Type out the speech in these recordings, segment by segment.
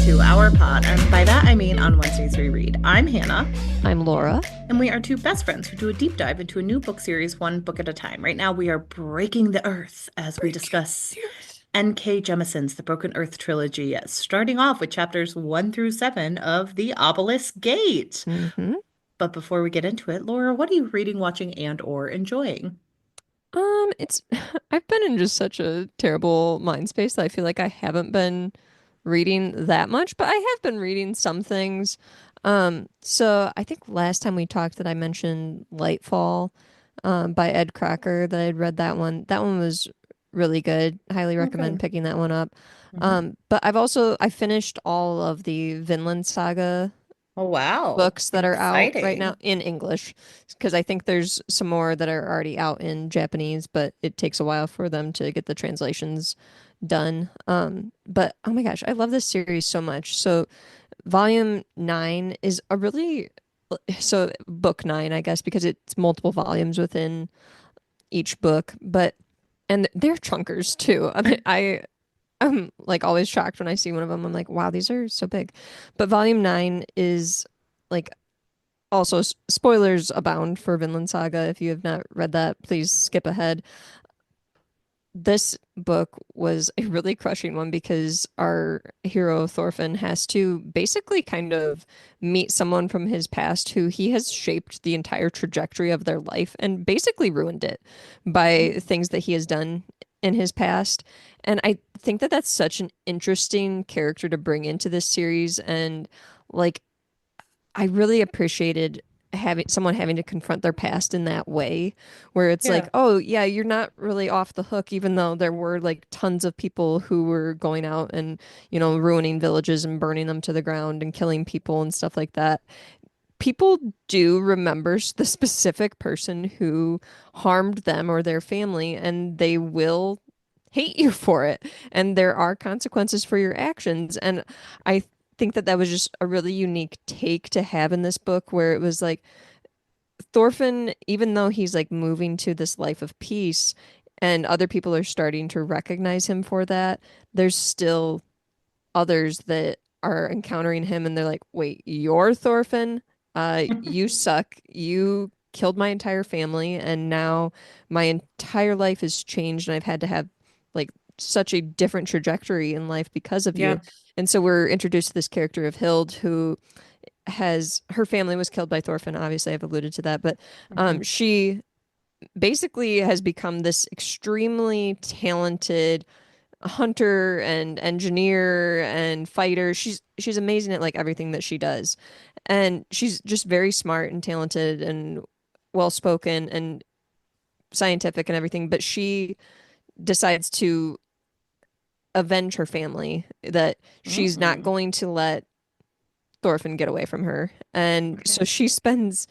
to our pod, and by that I mean on Wednesdays we read. I'm Hannah. I'm Laura. And we are two best friends who do a deep dive into a new book series, one book at a time. Right now we are breaking the earth as we discuss N.K. Jemisin's The Broken Earth trilogy, starting off with chapters 1 through 7 of The Obelisk Gate. hmm But before we get into it, Laura, what are you reading, watching, and or enjoying? it's I've been in just such a terrible mind space that I feel like I haven't been reading that much, but I have been reading some things. So I think last time we talked that I mentioned Lightfall, by Ed Crocker, that I'd read that one. That one was really good. Highly recommend Okay. picking that one up. Hmm. But I finished all of the Vinland Saga Oh, wow. books that are out right now Exciting. in English because I think there's some more that are already out in Japanese, but it takes a while for them to get the translations done. But oh my gosh, I love this series so much. So volume 9 is a really so book 9, I guess, because it's multiple volumes within each book, but and they're chunkers too. I mean, I'm like always shocked when I see one of them. I'm like, wow, these are so big. But volume 9 is like also spoilers abound for Vinland Saga. If you have not read that, please skip ahead. This book was a really crushing one because our hero Thorfinn has to basically kind of meet someone from his past who he has shaped the entire trajectory of their life and basically ruined it by things that he has done in his past. And I think that that's such an interesting character to bring into this series. And like, I really appreciated having to confront their past in that way, where it's like, Yeah. oh yeah, you're not really off the hook, even though there were like tons of people who were going out and, ruining villages and burning them to the ground and killing people and stuff like that. People do remember the specific person who harmed them or their family, and they will hate you for it. And there are consequences for your actions. And I think that that was just a really unique take to have in this book, where it was like Thorfinn, even though he's like moving to this life of peace and other people are starting to recognize him for that, there's still others that are encountering him and they're like, wait, you're Thorfinn? You suck. You killed my entire family, and now my entire life has changed, and I've had to have like such a different trajectory in life because of you. Yeah. And so we're introduced to this character of Hild, who has her family was killed by Thorfinn. Obviously, I've alluded to that, but Hmm. she basically has become this extremely talented hunter and engineer and fighter. She's amazing at like everything that she does. And she's just very smart and talented and well spoken and scientific and everything, but she decides to avenge her family, that she's not Mm. going to let Thorfinn get away from her. And Okay. so she spends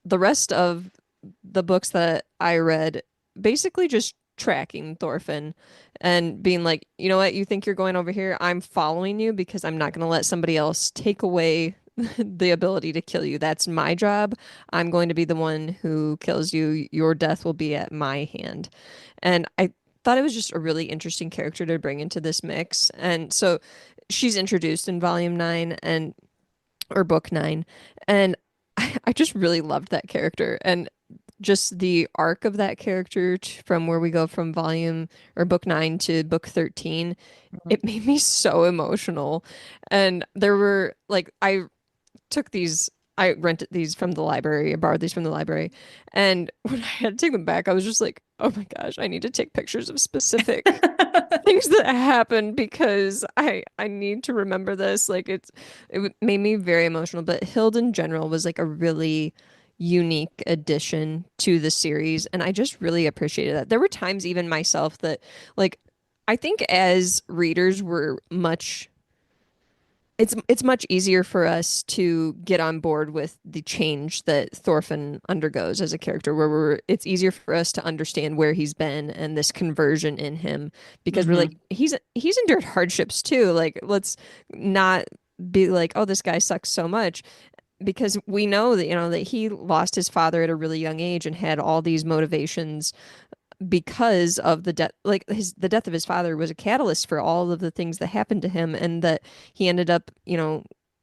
the rest of the books that I read basically just tracking Thorfinn and being like, you know what, you think you're going over here? I'm following you because I'm not going to let somebody else take away the ability to kill you. That's my job. I'm going to be the one who kills you. Your death will be at my hand. And I thought it was just a really interesting character to bring into this mix. And so she's introduced in volume 9 and or book 9, and I just really loved that character and just the arc of that character from where we go from volume or book 9 to book 13. Mhm. It made me so emotional. And there were like took these I rented these from the library, I borrowed these from the library. And when I had to take them back, I was just like, oh my gosh, I need to take pictures of specific things that happened because I need to remember this. Like made me very emotional. But Hild in general was like a really unique addition to the series, and I just really appreciated that. There were times even myself that like I think as readers we're much it's much easier for us to get on board with the change that Thorfinn undergoes as a character, where it's easier for us to understand where he's been and this conversion in him because we're like, Hmm. he's endured hardships too. Like, let's not be like, oh, this guy sucks so much, because we know that that he lost his father at a really young age and had all these motivations because of the death, like the death of his father was a catalyst for all of the things that happened to him, and that he ended up,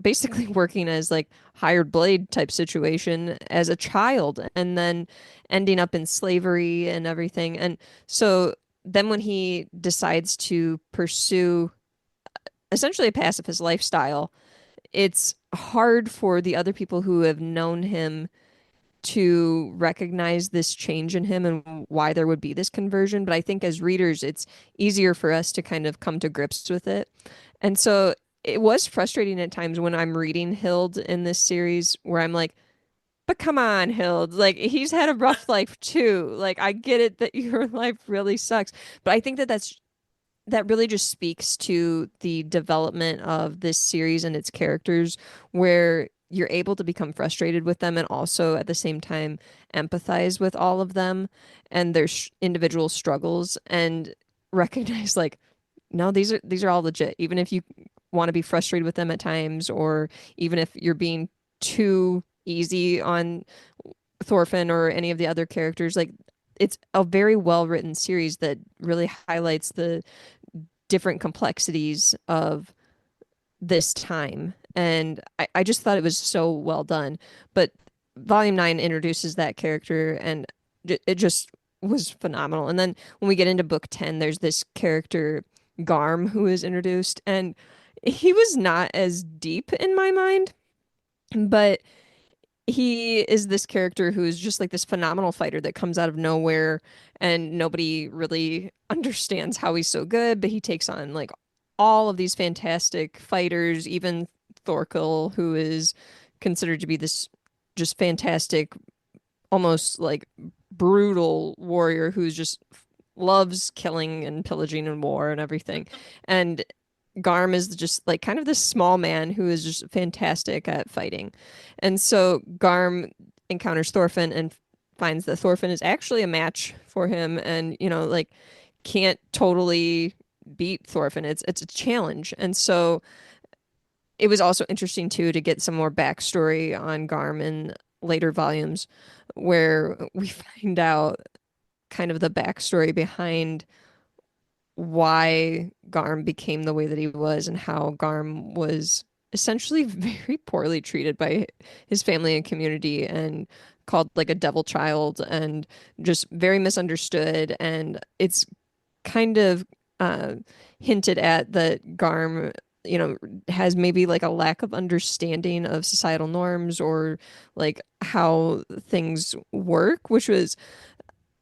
basically working as like hired blade type situation as a child, and then ending up in slavery and everything. And so then when he decides to pursue essentially a pacifist lifestyle, it's hard for the other people who have known him to recognize this change in him and why there would be this conversion. But I think as readers, it's easier for us to kind of come to grips with it. And so it was frustrating at times when I'm reading Hild in this series where I'm like, but come on, Hild. Like, he's had a rough life too. Like, I get it that your life really sucks. But I think that that really just speaks to the development of this series and its characters, where you're able to become frustrated with them and also at the same time empathize with all of them and their individual struggles, and recognize like, no, these are all legit. Even if you want to be frustrated with them at times, or even if you're being too easy on Thorfinn or any of the other characters, like, it's a very well written series that really highlights the different complexities of this time. And I just thought it was so well done. But Volume 9 introduces that character, and it just was phenomenal. And then when we get into Book 10, there's this character, Garm, who is introduced. And he was not as deep in my mind, but he is this character who is just like this phenomenal fighter that comes out of nowhere, and nobody really understands how he's so good, but he takes on like all of these fantastic fighters, even Thorkel, who is considered to be this just fantastic, almost like brutal warrior who's just loves killing and pillaging and war and everything. And Garm is just like kind of this small man who is just fantastic at fighting. And so Garm encounters Thorfinn and finds that Thorfinn is actually a match for him, and, like, can't totally beat Thorfinn. It's a challenge. And so it was also interesting too to get some more backstory on Garm in later volumes, where we find out kind of the backstory behind why Garm became the way that he was, and how Garm was essentially very poorly treated by his family and community, and called like a devil child, and just very misunderstood. And it's kind of uh, hinted at that Garm, has maybe like a lack of understanding of societal norms, or like how things work, which was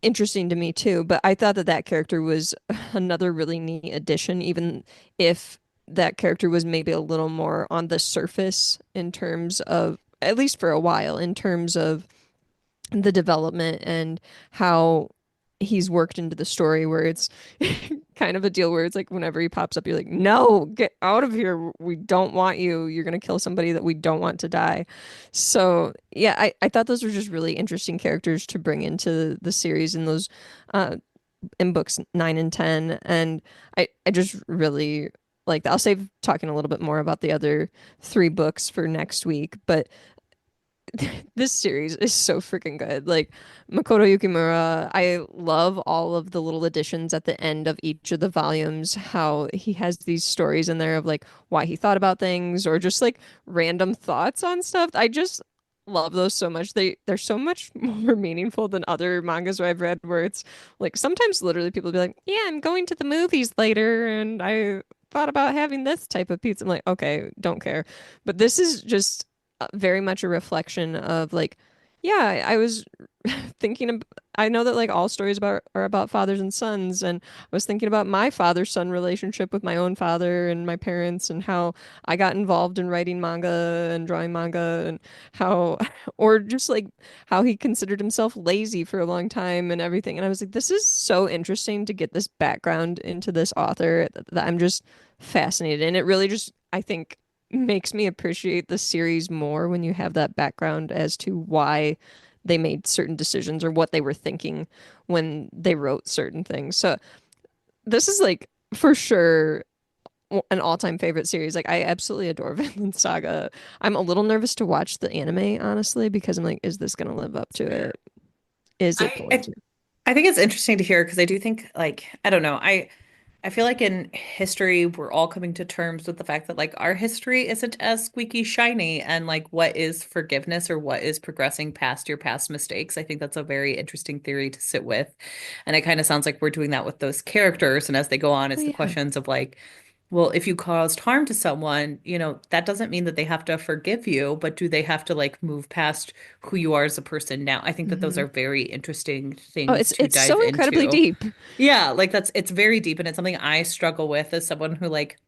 interesting to me too. But I thought that that character was another really neat addition, even if that character was maybe a little more on the surface in terms of, at least for a while, in terms of the development and how he's worked into the story, where it's kind of a deal where it's like whenever he pops up, you're like, no, get out of here. We don't want you. You're going to kill somebody that we don't want to die. So, yeah, I thought those were just really interesting characters to bring into the series in those, uh, in books 9 and 10. And I just really like that. I'll save talking a little bit more about the other three books for next week. But this series is so freaking good. Like, Makoto Yukimura, I love all of the little additions at the end of each of the volumes, how he has these stories in there of like why he thought about things, or just like random thoughts on stuff. I just love those so much. They're so much more meaningful than other mangas I've read, where it's like sometimes literally people be like, "Yeah, I'm going to the movies later and I thought about having this type of pizza." I'm like, "Okay, don't care." But this is just very much a reflection of like, yeah, I was thinking of, I know that like all stories are about fathers and sons, and I was thinking about my father-son relationship with my own father and my parents, and how I got involved in writing manga and drawing manga, and how, or just like how he considered himself lazy for a long time and everything. And I was like, this is so interesting to get this background into this author, that I'm just fascinated. And it really just, I think, makes me appreciate the series more when you have that background as to why they made certain decisions, or what they were thinking when they wrote certain things. So this is like for sure an all-time favorite series. Like, I absolutely adore Vinland Saga. I'm a little nervous to watch the anime, honestly, because I'm like, is this gonna live up to Fair. it? Is it I, going I to? I think it's interesting to hear because I do think like I don't know. I feel like in history we're all coming to terms with the fact that like our history isn't as squeaky shiny and like what is forgiveness or what is progressing past your past mistakes. I think that's a very interesting theory to sit with. And it kind of sounds like we're doing that with those characters. And as they go on, Oh it's the yeah. questions of like, well, if you caused harm to someone, that doesn't mean that they have to forgive you, but do they have to like move past who you are as a person now? I think that those Hmm. are very interesting Oh, things to it's dive so incredibly into. deep. Yeah, like it's very deep and it's something I struggle with as someone who like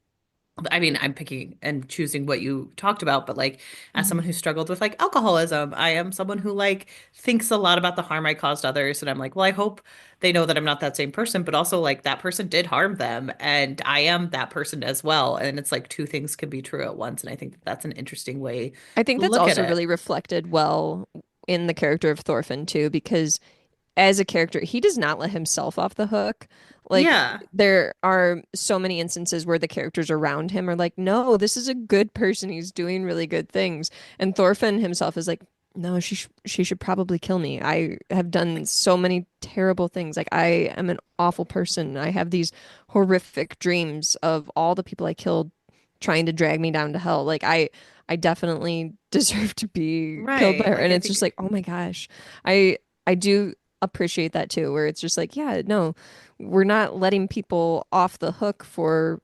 I mean, I'm picking and choosing what you talked about, but like as someone Hmm. who struggled with like alcoholism, I am someone who like thinks a lot about the harm I caused others and I'm like, well, I hope they know that I'm not that same person, but also like that person did harm them and I am that person as well. And it's like two things can be true at once and I think that that's an interesting way I think to that's look at also it. really reflected well in the character of Thorfinn too, because as a character, he does not let himself off the hook. Like Yeah. there are so many instances where the characters around him are like, "No, this is a good person. He's doing really good things." And Thorfinn himself is like, "No, she should probably kill me. I have done so many terrible things. Like I am an awful person. I have these horrific dreams of all the people I killed trying to drag me down to hell. Like I definitely deserve to be killed by Right. her." Like And I it's just think like, "Oh my gosh." I do appreciate that too, where it's just like, yeah, no, we're not letting people off the hook for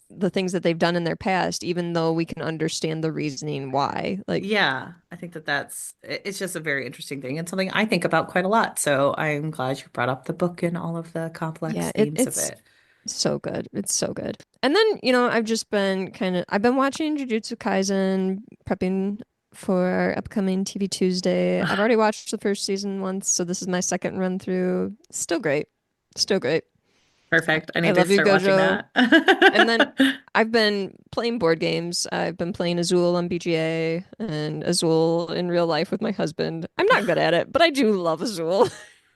the things that they've done in their past, even though we can understand the reasoning why. Like, yeah, I think that it's just a very interesting thing and something I think about quite a lot. So I'm glad you brought up the book and all of the complex yeah, themes of it's it. so good. It's so good. And then, I've just been I've been watching Jujutsu Kaisen, prepping for our upcoming TV Tuesday. I've already watched the first season once, so this is my second run through. Still great. Still great. Perfect. I I need to love you, start watching Gojo. that. And then I've been playing board games. I've been playing Azul on BGA and Azul in real life with my husband. I'm not good at it, but I do love Azul.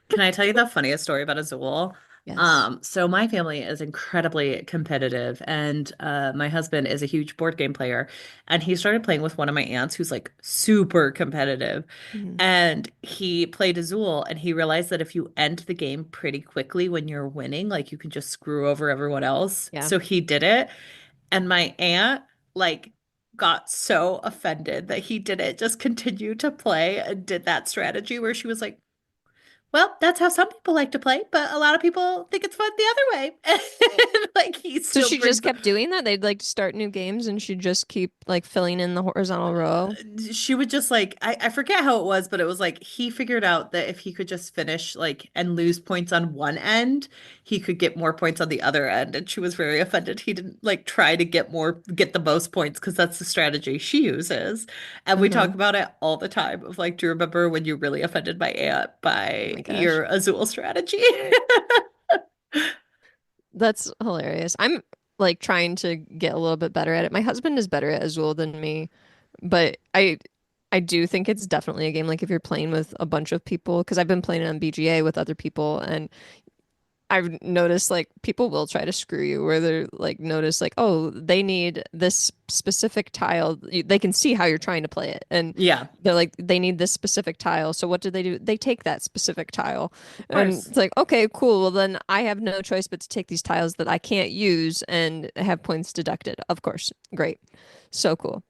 Can I tell you the funniest story about Azul? Yes. So my family is incredibly competitive, and my husband is a huge board game player, and he started playing with one of my aunts who's like super competitive, Mhm. and he played Azul, and he realized that if you end the game pretty quickly when you're winning, like you can just screw over everyone else. Yeah. So he did it, and my aunt like got so offended that he didn't just continue to play and did that strategy where she was like, well, that's how some people like to play, but a lot of people think it's fun the other way. And like he So still she just brings kept doing that. They'd like start new games and she'd just keep like filling in the horizontal row. she would just like I forget how it was, but it was like he figured out that if he could just finish like and lose points on one end, he could get more points on the other end. And she was very offended. He didn't like try to get the most points because that's the strategy she uses. And we Uh-huh. talk about it all the time of like, do you remember when you really offended my aunt Oh by my gosh. your Azul strategy? That's hilarious. I'm like trying to get a little bit better at it. My husband is better at Azul than me, but I do think it's definitely a game like if you're playing with a bunch of people, because I've been playing it on BGA with other people and I've noticed like people will try to screw you where they're like notice like, oh, they need this specific tile. They can see how you're trying to play it and Yeah, they're like they need this specific tile. So what do? They take that specific tile. of And course. it's like, okay, cool. Well then I have no choice but to take these tiles that I can't use and have points deducted. Of course. Great. So cool.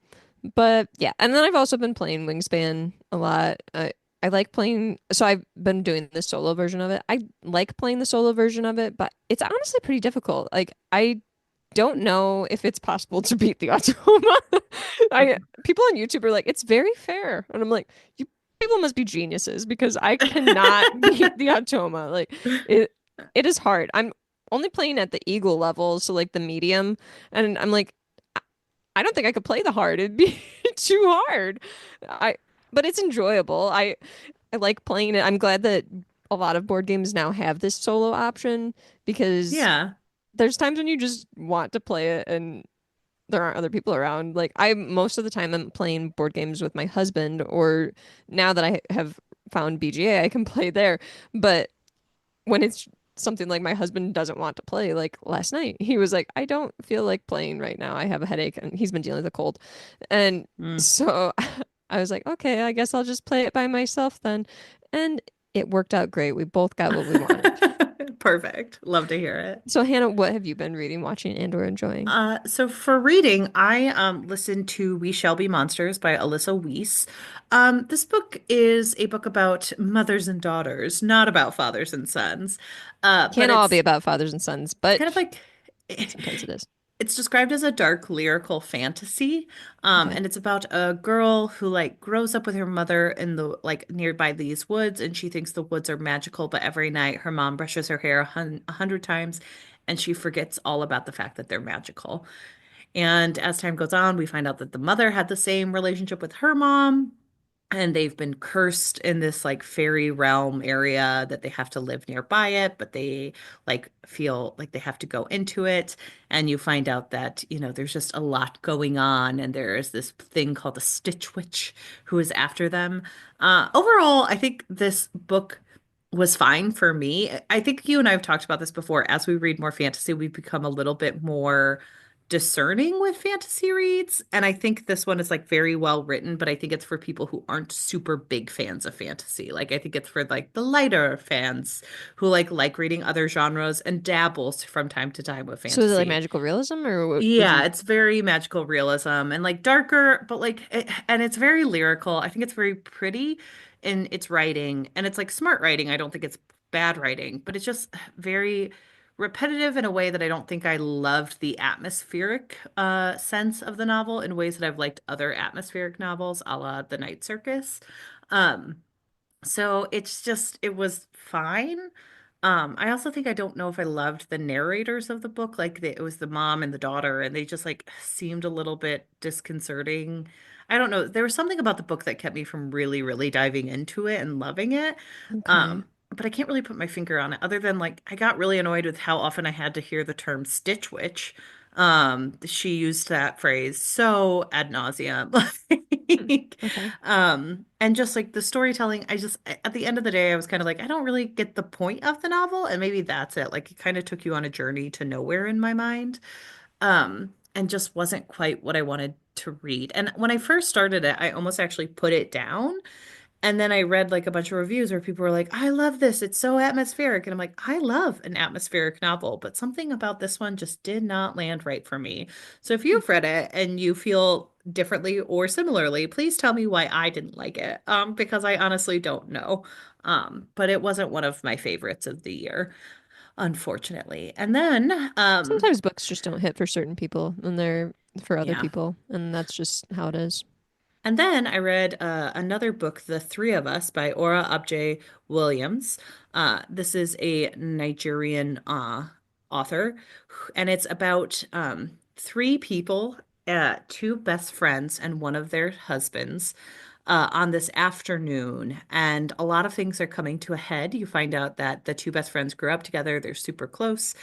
But yeah, and then I've also been playing Wingspan a lot. I like playing, so I've been doing the solo version of it. I like playing the solo version of it, but it's honestly pretty difficult. Like I don't know if it's possible to beat the Automa. I People on YouTube are like, it's very fair, and I'm like, you people must be geniuses because I cannot beat the Automa. Like it, it is hard. I'm only playing at the Eagle level, so like the medium, and I'm like. I don't think I could play the hard. It'd be too hard. I but it's enjoyable. I like playing it. I'm glad that a lot of board games now have this solo option because Yeah. there's times when you just want to play it and there aren't other people around. Like I most of the time I'm playing board games with my husband or now that I have found BGA, I can play there. But when it's something like my husband doesn't want to play, like last night, he was like, I don't feel like playing right now. I have a headache and he's been dealing with a cold. And Mm. so I was like, okay, I guess I'll just play it by myself then. And It worked out great. We both got what we wanted. Perfect. Love to hear it. So, Hannah, what have you been reading, watching, and or enjoying? So for reading, I listened to We Shall Be Monsters by Alyssa Weiss. This book is a book about mothers and daughters, not about fathers and sons. But Can't all be it's about fathers and sons, kind of but like sometimes it is. it's described as a dark lyrical fantasy. Okay. And it's about a girl who like grows up with her mother in the like nearby these woods, and she thinks the woods are magical, but every night her mom brushes her hair 100 times, and she forgets all about the fact that they're magical. And as time goes on, we find out that the mother had the same relationship with her mom, and they've been cursed in this like fairy realm area that they have to live nearby it, but they like feel like they have to go into it. And you find out that, there's just a lot going on, and there is this thing called the Stitch Witch who is after them. Overall, I think this book was fine for me. I think you and I have talked about this before. As we read more fantasy, we've become a little bit more discerning with fantasy reads. And I think this one is like very well written, but I think it's for people who aren't super big fans of fantasy. Like I think it's for like the lighter fans who like reading other genres and dabbles from time to time with So is it like fantasy. magical realism, or would Yeah, you? it's very magical realism and like darker, but and it's very lyrical. I think it's very pretty in its writing, and it's like smart writing. I don't think it's bad writing, but it's just very repetitive in a way that I don't think I loved the atmospheric sense of the novel in ways that I've liked other atmospheric novels, a la The Night Circus. Um, so it was fine. I also think I don't know if I loved the narrators of the book. It was the mom and the daughter, and they just like seemed a little bit disconcerting. I don't know. There was something about the book that kept me from really, really diving into it and loving it. Okay. But I can't really put my finger on it other than like I got really annoyed with how often I had to hear the term Stitch Witch. She used that phrase so ad nauseum. Hmm. Like, Okay. and just like the storytelling, at the end of the day, I was kind of like, I don't really get the point of the novel, and maybe that's it. Like, it kind of took you on a journey to nowhere in my mind, and just wasn't quite what I wanted to read. And when I first started it, I almost actually put it down. And then I read like a bunch of reviews where people were like, I love this. It's so atmospheric. And I'm like, I love an atmospheric novel, but something about this one just did not land right for me. So if Hmm. you've read it and you feel differently or similarly, please tell me why I didn't like it. Because I honestly don't know. But it wasn't one of my favorites of the year, unfortunately. And then, Sometimes books just don't hit for certain people, and they're for other yeah. people, and that's just how it is. And then I read another book, The Three of Us by Ora Abje Williams. This is a Nigerian author, and it's about three people, two best friends and one of their husbands, on this afternoon. And a lot of things are coming to a head. You find out that the two best friends grew up together, they're super close,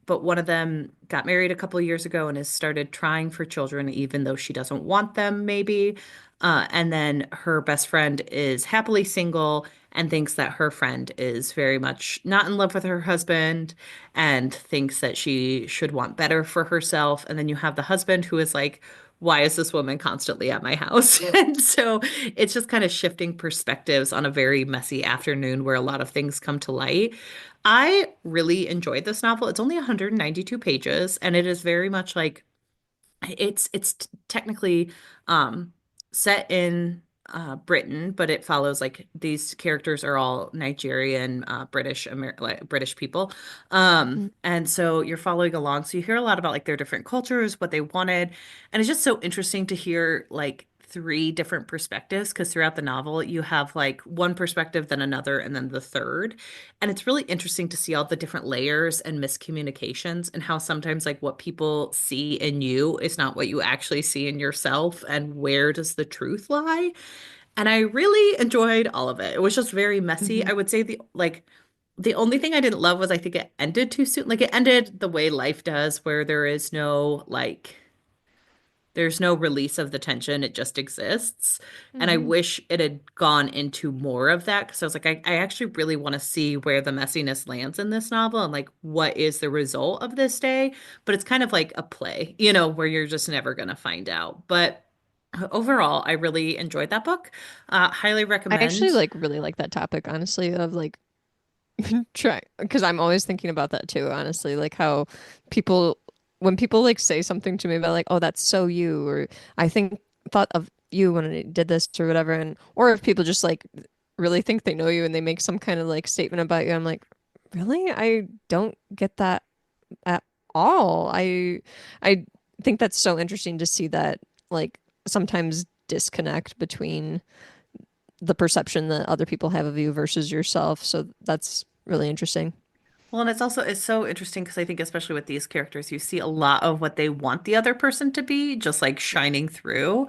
but one of them got married a couple of years ago and has started trying for children, even though she doesn't want them, maybe. And then her best friend is happily single and thinks that her friend is very much not in love with her husband and thinks that she should want better for herself. And then you have the husband who is like, why is this woman constantly at my house? And so it's just kind of shifting perspectives on a very messy afternoon where a lot of things come to light. I really enjoyed this novel. It's only 192 pages, and it is very much like technically um set in Britain, but it follows like these characters are all Nigerian, like British people. Mm. And so you're following along. So you hear a lot about like their different cultures, what they wanted, and it's just so interesting to hear like three different perspectives because throughout the novel you have like one perspective, then another, and then the third. And it's really interesting to see all the different layers and miscommunications and how sometimes like what people see in you is not what you actually see in yourself and where does the truth lie? And I really enjoyed all of it. It was just very messy. Hmm. I would say the only thing I didn't love was I think it ended too soon. Like it ended the way life does where there's no release of the tension. It just exists. And I Hmm. wish it had gone into more of that because I was like, I actually really want to see where the messiness lands in this novel and like what is the result of this day. But it's kind of like a play, where you're just never going to find out. But Overall, I really enjoyed that book. Highly I actually recommend. like really like that topic, honestly, of like try because I'm always thinking about that too, honestly, like how people when people like say something to me about like, oh, that's so you, or I think thought of you when I did this or whatever, and or if people just like really think they know you and they make some kind of like statement about you, I'm like, really? I don't get that at all. I think that's so interesting to see that like sometimes disconnect between the perception that other people have of you versus yourself. So that's really interesting. Well, and it's so interesting because I think especially with these characters, you see a lot of what they want the other person to be, just like shining through.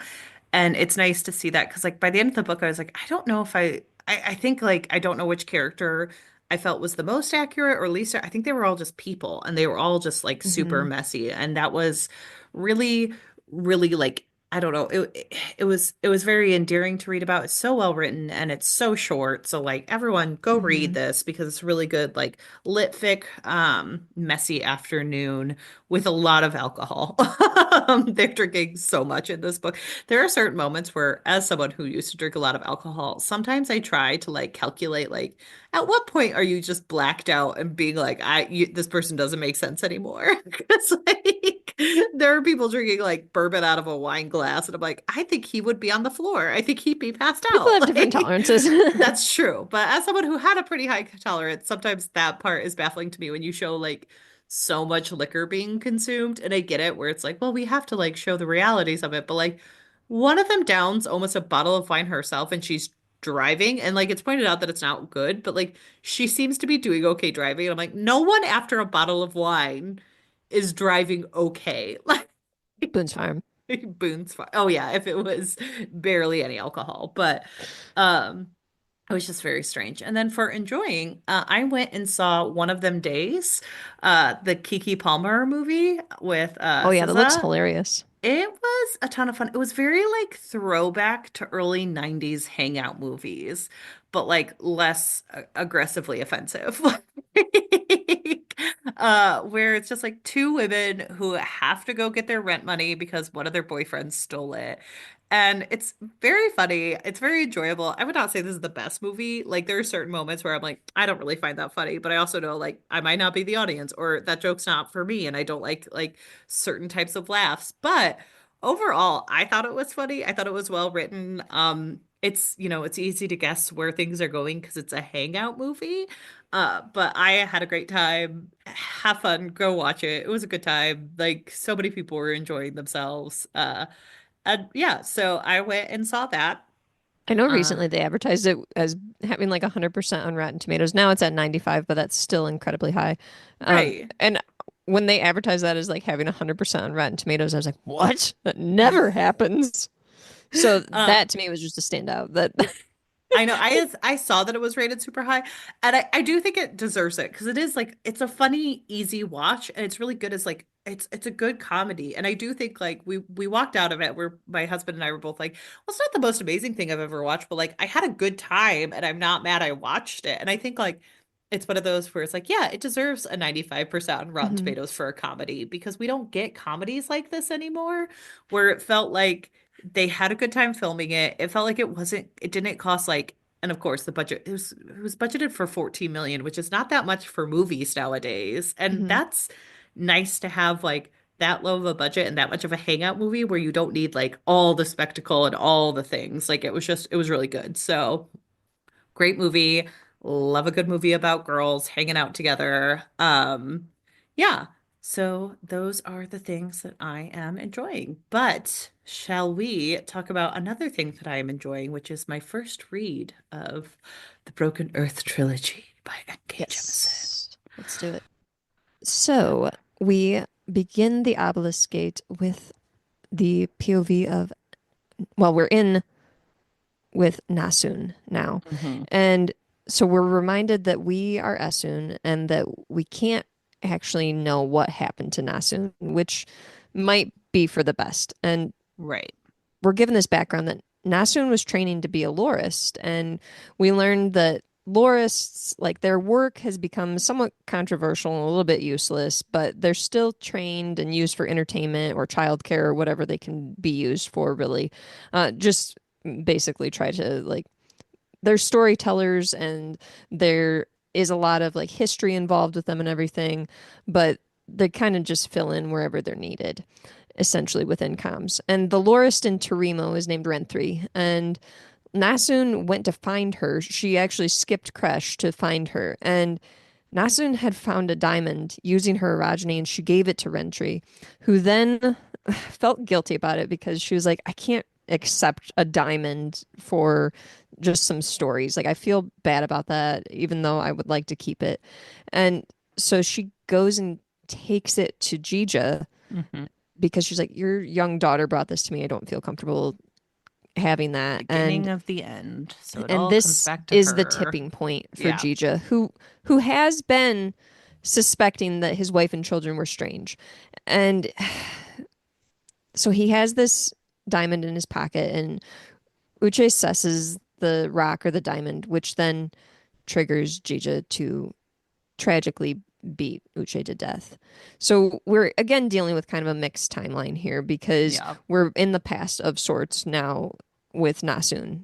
And it's nice to see that because like by the end of the book, I was like, I don't know if I think like I don't know which character I felt was the most accurate or least. I think they were all just people and they were all just like super Hmm. messy. And that was really, really like I don't know. It was very endearing to read about. It's so well written and it's so short. So like everyone go read Hmm. this because it's really good, like lit fic, messy afternoon with a lot of alcohol. They're drinking so much in this book. There are certain moments where, as someone who used to drink a lot of alcohol, sometimes I try to like calculate, like, at what point are you just blacked out and being like, this person doesn't make sense anymore? Because like there are people drinking like bourbon out of a wine glass, and I'm like, I think he would be on the floor. I think he'd be passed People out. have different Like, tolerances. that's true. But as someone who had a pretty high tolerance, sometimes that part is baffling to me when you show like so much liquor being consumed. And I get it where it's like, well, we have to like show the realities of it. But like one of them downs almost a bottle of wine herself and she's driving. And like it's pointed out that it's not good, but like she seems to be doing okay driving. And I'm like, no one after a bottle of wine is driving okay. Boone's Farm. Like Boone's fine. Oh yeah, if it was barely any alcohol. But um it was just very strange. And then for enjoying, I went and saw One of Them Days, the Kiki Palmer movie with Oh yeah, that looks SZA. hilarious. It was a ton of fun. It was very like throwback to early 90s hangout movies, but like less aggressively offensive. Like, where it's just like two women who have to go get their rent money because one of their boyfriends stole it. And it's very funny. It's very enjoyable. I would not say this is the best movie. Like there are certain moments where I'm like, I don't really find that funny, but I also know like I might not be the audience or that joke's not for me and I don't like certain types of laughs. But overall, I thought it was funny. I thought it was well written. It's easy to guess where things are going because it's a hangout movie. But I had a great time. Have fun, go watch it. It was a good time. Like so many people were enjoying themselves. And yeah, so I went and saw that. I know Uh, recently they advertised it as having like 100% on Rotten Tomatoes. Now it's at 95, but that's still incredibly high. right. And when they advertised that as like having 100% on Rotten Tomatoes, I was like, what? That never happens. So Uh, that to me was just a standout. That I know. I saw that it was rated super high, and I do think it deserves it because it is like it's a funny, easy watch, and it's really good as like it's a good comedy. And I do think like we walked out of it where my husband and I were both like, well, it's not the most amazing thing I've ever watched, but like I had a good time, and I'm not mad I watched it. And I think like it's one of those where it's like, yeah, it deserves a 95% on Rotten Mhm. Tomatoes for a comedy because we don't get comedies like this anymore, where it felt like they had a good time filming it. It felt like it didn't cost like, and of course the budget it was budgeted for 14 million, which is not that much for movies nowadays. And Mhm. that's nice to have like that low of a budget and that much of a hangout movie where you don't need like all the spectacle and all the things. Like it was really good. So great movie. Love a good movie about girls hanging out together. Yeah. So those are the things that I am enjoying. But shall we talk about another thing that I am enjoying, which is my first read of the Broken Earth trilogy by N.K. Jemisin. Yes. Let's do it. So we begin the Obelisk Gate with the POV of, well, we're in with Nasun now. Hmm. And so we're reminded that we are Esun and that we can't actually know what happened to Nasun, which might be for the best. And Right. we're given this background that Nasun was training to be a lorist, and we learned that lorists, like their work has become somewhat controversial and a little bit useless, but they're still trained and used for entertainment or childcare or whatever they can be used for, really. Just basically try to like they're storytellers and there is a lot of like history involved with them and everything, but they kind of just fill in wherever they're needed, essentially within comms. And the lorist in Terimo is named Renthri, and Nasun went to find her. She actually skipped Kresh to find her. And Nasun had found a diamond using her orogeny and she gave it to Rentree, who then felt guilty about it because she was like, I can't accept a diamond for just some stories. Like, I feel bad about that, even though I would like to keep it. And so she goes and takes it to Jija Mm-hmm. because she's like, your young daughter brought this to me. I don't feel comfortable having that. Beginning of the end. So it And all comes this back to is the her. tipping point for Yeah. Jija, who has been suspecting that his wife and children were strange. And so he has this diamond in his pocket, and Uche assesses the rock or the diamond, which then triggers Jija to tragically beat Uche to death. So we're again dealing with kind of a mixed timeline here because Yeah. we're in the past of sorts now with Nasun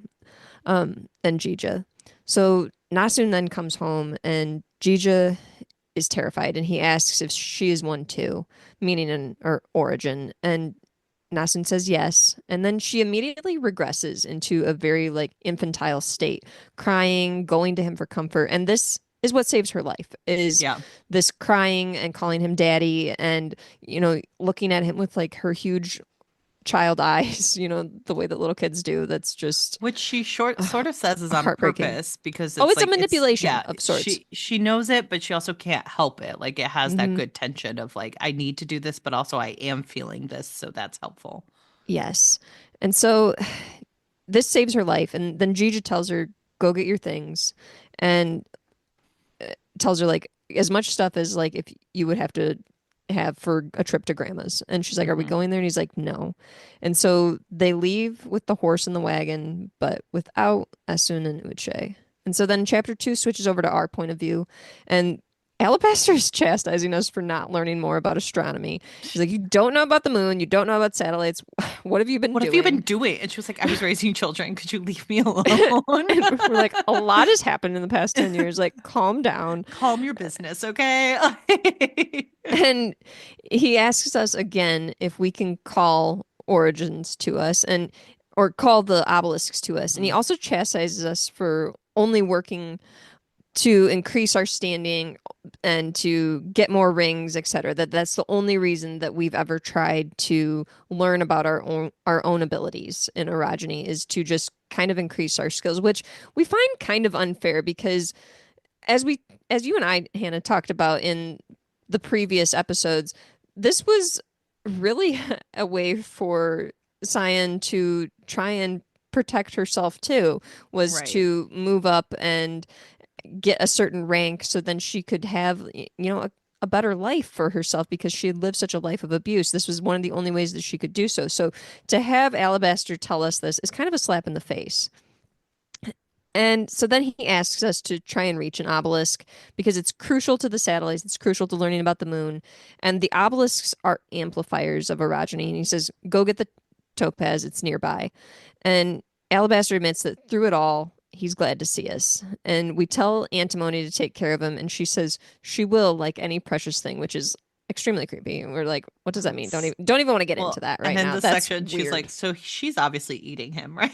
and Jija. So Nasun then comes home and Jija is terrified and he asks if she is one too, meaning an or origin. And Nasun says yes. And then she immediately regresses into a very like infantile state, crying, going to him for comfort. And this is what saves her life is Yeah. this crying and calling him daddy and, looking at him with like her huge child eyes, the way that little kids do. That's just Which she sort of says is on heartbreaking. purpose because Oh, it's it's a like manipulation yeah, of sorts. she knows it, but she also can't help it. Like it has that Hmm. good tension of like I need to do this, but also I am feeling this, so that's helpful. Yes. And so this saves her life. And then Gigi tells her, go get your things. And tells her, like, as much stuff as, like, if you would have to have for a trip to grandma's. And she's like, are we Hmm. going there? And he's like, no. And so they leave with the horse and the wagon, but without Asun and Uche. And so then chapter 2 switches over to our point of view. And Alabaster is chastising us for not learning more about astronomy. He's like, you don't know about the moon. You don't know about satellites. What have you been What have you been doing? doing? And she was like, I was raising children. Could you leave me alone? And we're like, a lot has happened in the past 10 years. Like, calm down. Calm your business, okay? And he asks us again if we can call origins to us and or call the obelisks to us. And he Mhm. also chastises us for only working to increase our standing and to get more rings, etc. That's the only reason that we've ever tried to learn about our own abilities in orogeny is to just kind of increase our skills, which we find kind of unfair because as we as you and I, Hannah, talked about in the previous episodes, this was really a way for Cyan to try and protect herself too, was Right. to move up and get a certain rank so then she could have, a better life for herself because she had lived such a life of abuse. This was one of the only ways that she could do so. So to have Alabaster tell us this is kind of a slap in the face. And so then he asks us to try and reach an obelisk because it's crucial to the satellites, it's crucial to learning about the moon. And the obelisks are amplifiers of orogeny. And he says, go get the topaz, it's nearby. And Alabaster admits that through it all, he's glad to see us. And we tell Antimony to take care of him, and she says she will, like any precious thing, which is extremely creepy. And we're like, what does that mean? Don't Gross. even want to get into Well, that and right in now. this That's section, she's like, weird. so she's obviously eating him, right?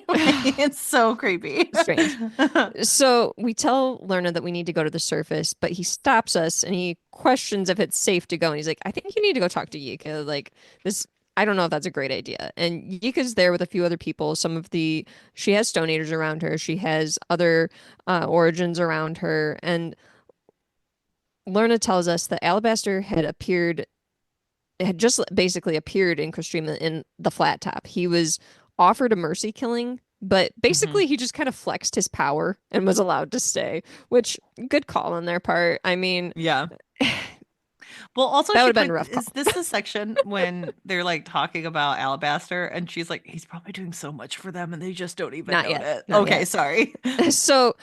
Like, it's so creepy. Strange. So we tell Lerna that we need to go to the surface, but he stops us and he questions if it's safe to go. And he's like, I think you need to go talk to Yika. Like this, I don't know if that's a great idea. And Yika's there with a few other people. She has Stone Eaters around her. She has other origins around her. And Lerna tells us that Alabaster had just basically appeared in Kostrima in the flat top. He was offered a mercy killing, but Hmm. basically he just kind of flexed his power and was allowed to stay, which good call on their part. I mean, Yeah. Well, also that would she have been a point rough is call. this the section when they're like talking about Alabaster and she's like, he's probably doing so much for them and they just don't even Not know yet. it. Not Okay, yet. sorry. So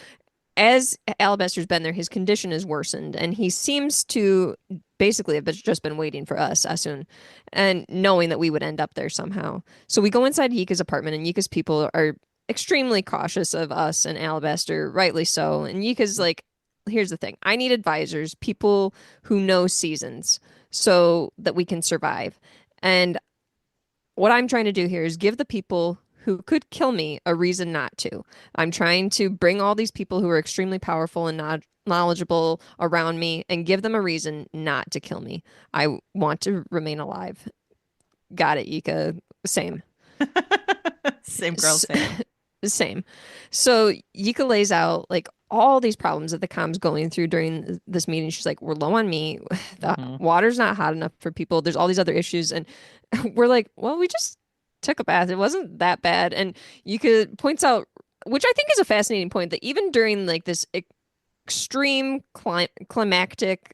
as Alabaster's been there, his condition is worsened, and he seems to basically have just been waiting for us, Asun, and knowing that we would end up there somehow. So we go inside Yika's apartment, and Yika's people are extremely cautious of us and Alabaster, rightly so. And Yika's like, here's the thing. I need advisors, people who know seasons so that we can survive. And what I'm trying to do here is give the people who could kill me a reason not to. I'm trying to bring all these people who are extremely powerful and knowledgeable around me and give them a reason not to kill me. I want to remain alive. Got it, Yika. Same. Same girl, same. Same. So Yika lays out like all these problems that the com's going through during this meeting. She's like, we're low on meat. The Mhm. water's not hot enough for people. There's all these other issues. And we're like, well, we just took a bath. It wasn't that bad. And Yika points out, which I think is a fascinating point, that even during like this extreme climactic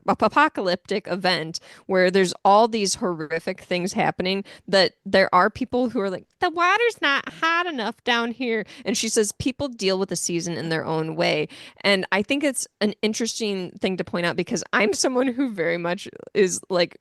apocalyptic event where there's all these horrific things happening, that there are people who are like, the water's not hot enough down here. And she says people deal with the season in their own way. And I think it's an interesting thing to point out because I'm someone who very much is like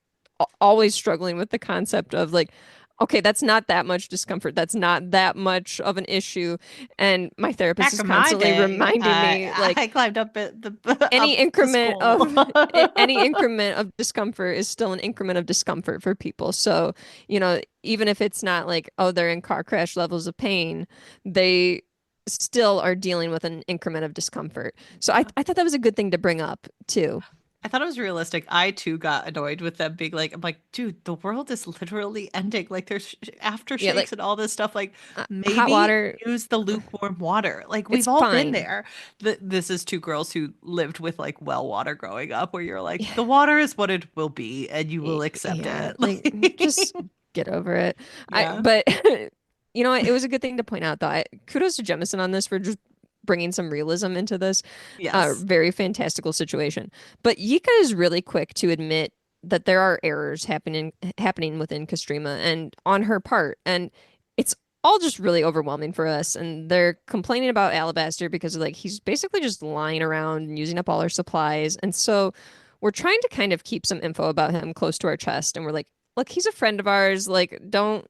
always struggling with the concept of like, okay, that's not that much discomfort. That's not that much of an issue. And my therapist Back is in my constantly day, reminding me like I climbed up at the any up the increment of school. any increment of discomfort is still an increment of discomfort for people. So, even if it's not like, oh, they're in car crash levels of pain, they still are dealing with an increment of discomfort. So I thought that was a good thing to bring up too. I thought it was realistic. I too got annoyed with them being like, I'm like, dude, the world is literally ending. Like, there's Yeah, aftershakes like and all this stuff. Like, hot maybe water, use the lukewarm water. Like, it's we've all been fine. there. This is two girls who lived with like well water growing up, where you're like, the water is what it will be, and you will accept Yeah, it. like just Like, get over it. yeah. But you know what? It was a good thing to point out though. Kudos to Jemison on this for just bringing some realism into this Yes. very fantastical situation. But Yika is really quick to admit that there are errors happening within Kastrima and on her part, and it's all just really overwhelming for us. And they're complaining about Alabaster because like he's basically just lying around and using up all our supplies, and so we're trying to kind of keep some info about him close to our chest. And we're like, look, he's a friend of ours. Like, don't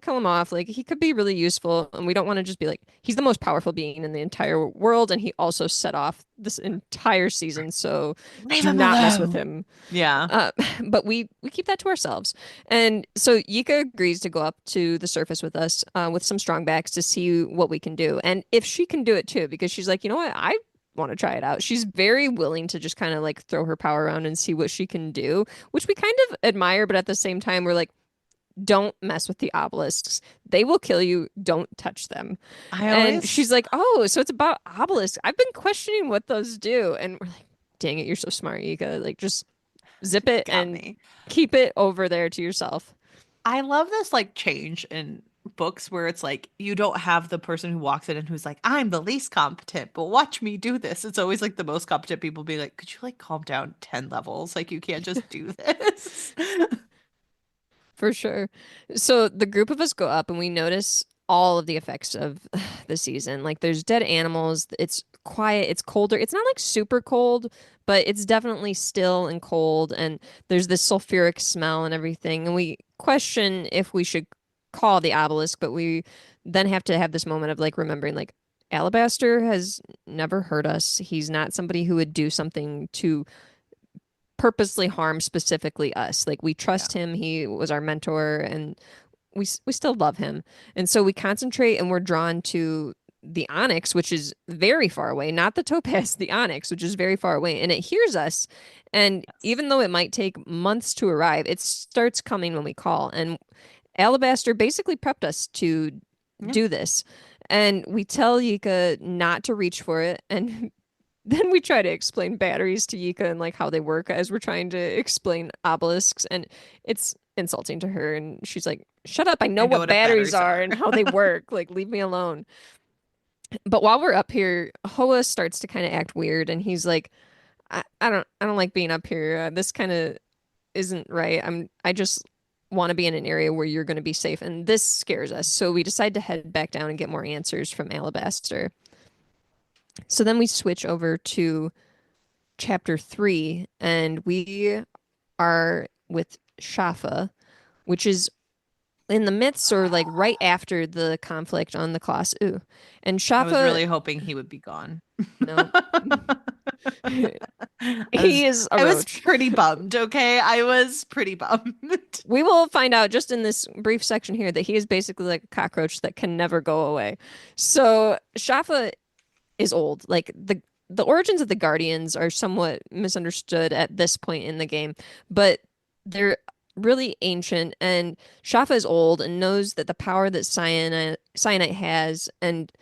kill him off. Like, he could be really useful. And we don't want to just be like, he's the most powerful being in the entire world. And he also set off this entire season. So Leave do him not mess with alone. him. Yeah. Uh, but we keep that to ourselves. And so Yika agrees to go up to the surface with us with some strong backs to see what we can do. And if she can do it too, because she's like, you know what? I want to try it out. She's very willing to just kind of like throw her power around and see what she can do, which we kind of admire. But at the same time, we're like, don't mess with the obelisks. They will kill you. Don't touch them. I And she's always like, oh, so it's about obelisks. I've been questioning what those do. And we're like, dang it, you're so smart, Yika. Like, just zip it got and me. keep it over there to yourself. I love this like change in books where it's like you don't have the person who walks in and who's like, I'm the least competent, but watch me do this. It's always like the most competent people be like, could you like calm down 10 levels? Like you can't just do this. For sure. So the group of us go up and we notice all of the effects of the season. Like there's dead animals, it's quiet, it's colder. It's not like super cold, but it's definitely still and cold. And there's this sulfuric smell and everything. And we question if we should call the obelisk, but we then have to have this moment of like remembering like Alabaster has never hurt us. He's not somebody who would do something to purposely harm specifically us. Like we Yeah. trust him. He was our mentor and we still love him. And so we concentrate and we're drawn to the onyx, which is very far away, not the topaz, the onyx, which is very far away, and it hears us. And Yes. even though it might take months to arrive, it starts coming when we call. And Alabaster basically prepped us to Yeah. do this. And we tell Yika not to reach for it. And then we try to explain batteries to Yika and like how they work as we're trying to explain obelisks. And it's insulting to her. And she's like, shut up. I know I know what what batteries batteries are are. and how they work. Like, leave me alone. But while we're up here, Hoa starts to kind of act weird. And he's like, I don't like being up here. This kind of isn't right. I just want to be in an area where you're going to be safe. And this scares us. So we decide to head back down and get more answers from Alabaster. So then we switch over to chapter 3, and we are with Shafa, which is in the midst or like right after the conflict on the Kloss. Ooh. And I was Shafa, really hoping he would be gone. no, I he was is a I was roach. pretty bummed, okay? I was pretty bummed. We will find out just in this brief section here that he is basically like a cockroach that can never go away. So Shafa is old. Like the origins of the Guardians are somewhat misunderstood at this point in the game, but they're really ancient, and Shafa is old and knows that the power that cyanite has and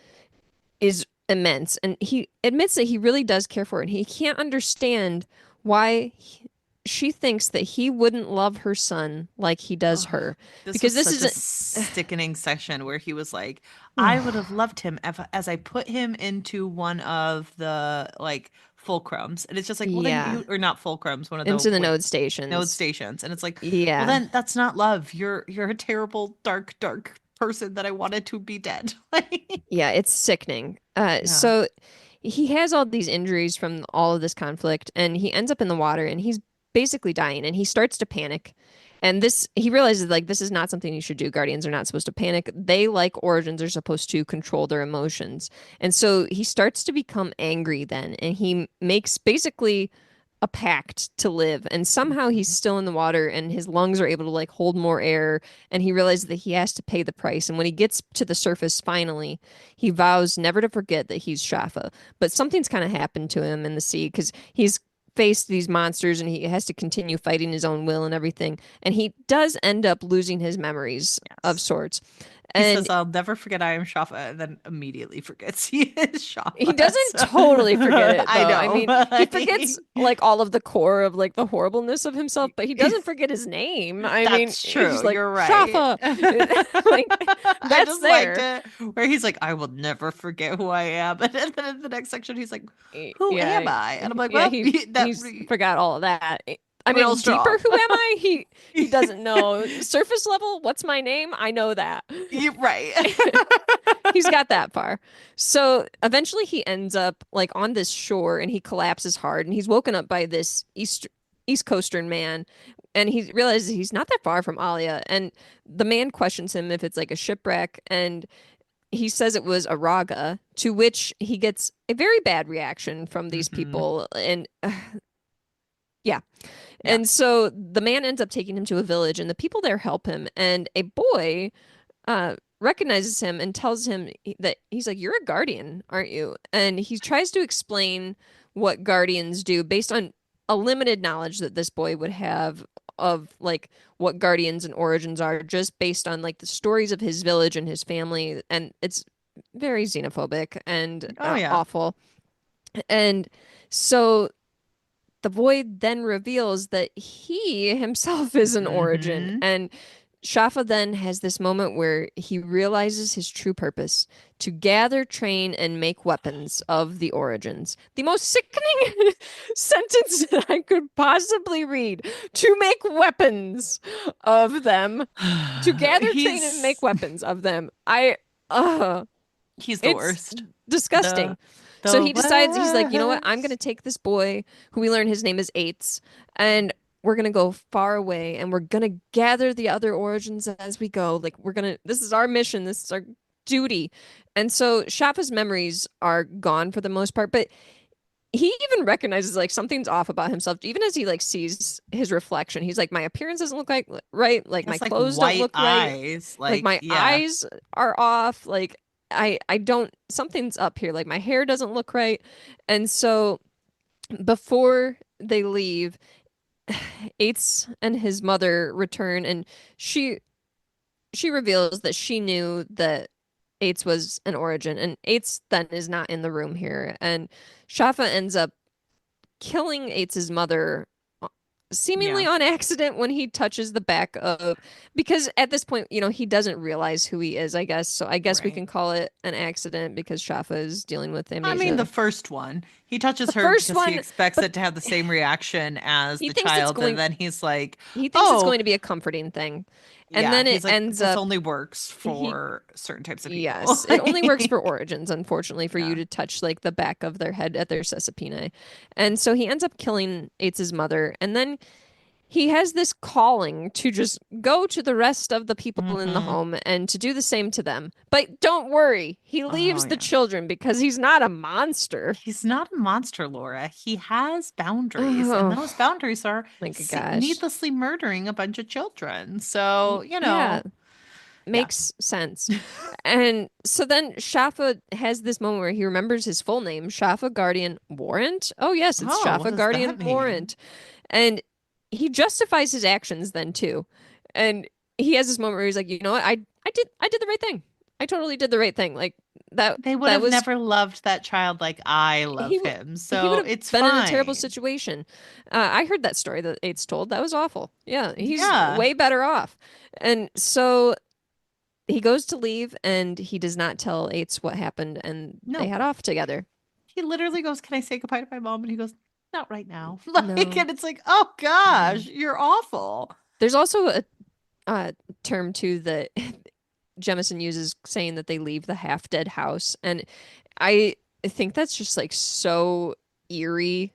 is immense, and he admits that he really does care for it. And he can't understand why she thinks that he wouldn't love her son like he does Oh, her, this was because this such a isn't. sickening session where he was like, I would have loved him if, as I put him into one of the like fulcrums. And it's just like, well, then Yeah, you, or not fulcrums, one of the into the what node node stations. stations. And it's like, well, Yeah. then that's not love. You're a terrible, dark, dark person that I wanted to be dead. Like, Yeah, it's sickening. yeah. So he has all these injuries from all of this conflict, and he ends up in the water, and he's basically dying, and he starts to panic. And this, he realizes like this is not something you should do. Guardians are not supposed to panic. They, like Origins, are supposed to control their emotions. And so he starts to become angry then, and he makes basically a pact to live. And somehow he's still in the water, and his lungs are able to like hold more air, and he realizes that he has to pay the price. And when he gets to the surface finally, he vows never to forget that he's Shafa. But something's kind of happened to him in the sea, because he's faced these monsters and he has to continue fighting his own will and everything. And he does end up losing his memories of Yes. sorts. He And says, I'll never forget I am Shafa, and then immediately forgets he is he Shafa. doesn't So totally forget it I though. I know. mean, he forgets like all of the core of like the horribleness of himself, but he doesn't forget his name. I mean, That's true. he's like You're right. Shafa. Like I that's just liked there. it where he's like, I will never forget who I am. And then in the next section, he's like, Who am Yeah, I? And I'm like, yeah, Well, he that he's forgot all of that. I real mean, deeper, strong. who am I? He doesn't know. Surface level, what's my name? I know that. You're right. He's got that far. So eventually he ends up like on this shore, and he collapses hard, and he's woken up by this East Coastern man, and he realizes he's not that far from Alia, and the man questions him if it's like a shipwreck, and he says it was a raga, to which he gets a very bad reaction from these Hmm. people. And yeah. Yeah. And so the man ends up taking him to a village, and the people there help him. And a boy recognizes him and tells him that he's like, "You're a guardian, aren't you?" And he tries to explain what guardians do based on a limited knowledge that this boy would have of like what guardians and origins are, just based on like the stories of his village and his family. And it's very xenophobic and Oh, yeah. awful. And so the void then reveals that he himself is an origin. Hmm. And Shafa then has this moment where he realizes his true purpose: to gather, train, and make weapons of the origins. The most sickening sentence that I could possibly read. To make weapons of them. To gather, train, and make He's weapons of them. Uh, he's the it's worst. disgusting. The So the he decides, he's like, you know what? I'm going to worst. take this boy, who we learn his name is Eights, and we're going to go far away, and we're going to gather the other origins as we go. Like, this is our mission. This is our duty. And so Shafa's memories are gone for the most part, but he even recognizes like something's off about himself, even as he like sees his reflection. He's like, my appearance doesn't look like right. Like He my has like clothes don't white look right. eyes. Like Like, my yeah. eyes are off. Like I don't, something's up here. Like my hair doesn't look right. And so before they leave, Eights and his mother return, and she she reveals that she knew that Eights was an origin, and Eights then is not in the room here. And Shafa ends up killing Eights' mother seemingly Yeah. on accident when he touches the back of, because at this point, he doesn't realize who he is, I guess. So I guess we Right. can call it an accident because Shafa is dealing with I mean, the amnesia. first one. He touches The her first because he one, expects but it to have the same reaction as he the thinks it's child, and going then he's like, he thinks it's "Oh, going to be a comforting thing. And yeah." then it He's like, ends "This up only works he for certain types of people." yes, it only works for origins, unfortunately, for you Yeah. to touch like the back of their head at their Cecipine. And so he ends up killing Aitz's mother, and then he has this calling to just go to the rest of the people in the Hmm. home and to do the same to them. But don't worry, he Oh leaves the yeah. children because he's not a monster. He's not a monster, Laura. He has boundaries, and Oh those boundaries are my gosh. needlessly murdering a bunch of children. So, Yeah, yeah. makes sense. And so then Shafa has this moment where he remembers his full name, Shafa Guardian Warrant. Oh, yes, it's Oh, what Shafa does that Guardian mean? Warrant. And he justifies his actions then too. And he has this moment where he's like, you know what? I did the right thing. I totally did the right thing. Like that They would that have was never loved that child like I love he would him. he would So have it's been in a terrible fine. situation. I heard that story that Aids told. That was awful. Yeah, he's Yeah. way better off. And so he goes to leave and he does not tell Aids what happened and they No. head off together. He literally goes, "Can I say goodbye to my mom?" And he goes, "Not right now." Like, No. and it's like, oh gosh, No. you're awful. There's also a term too that Jemison uses saying that they leave the half dead house. And I think that's just like so eerie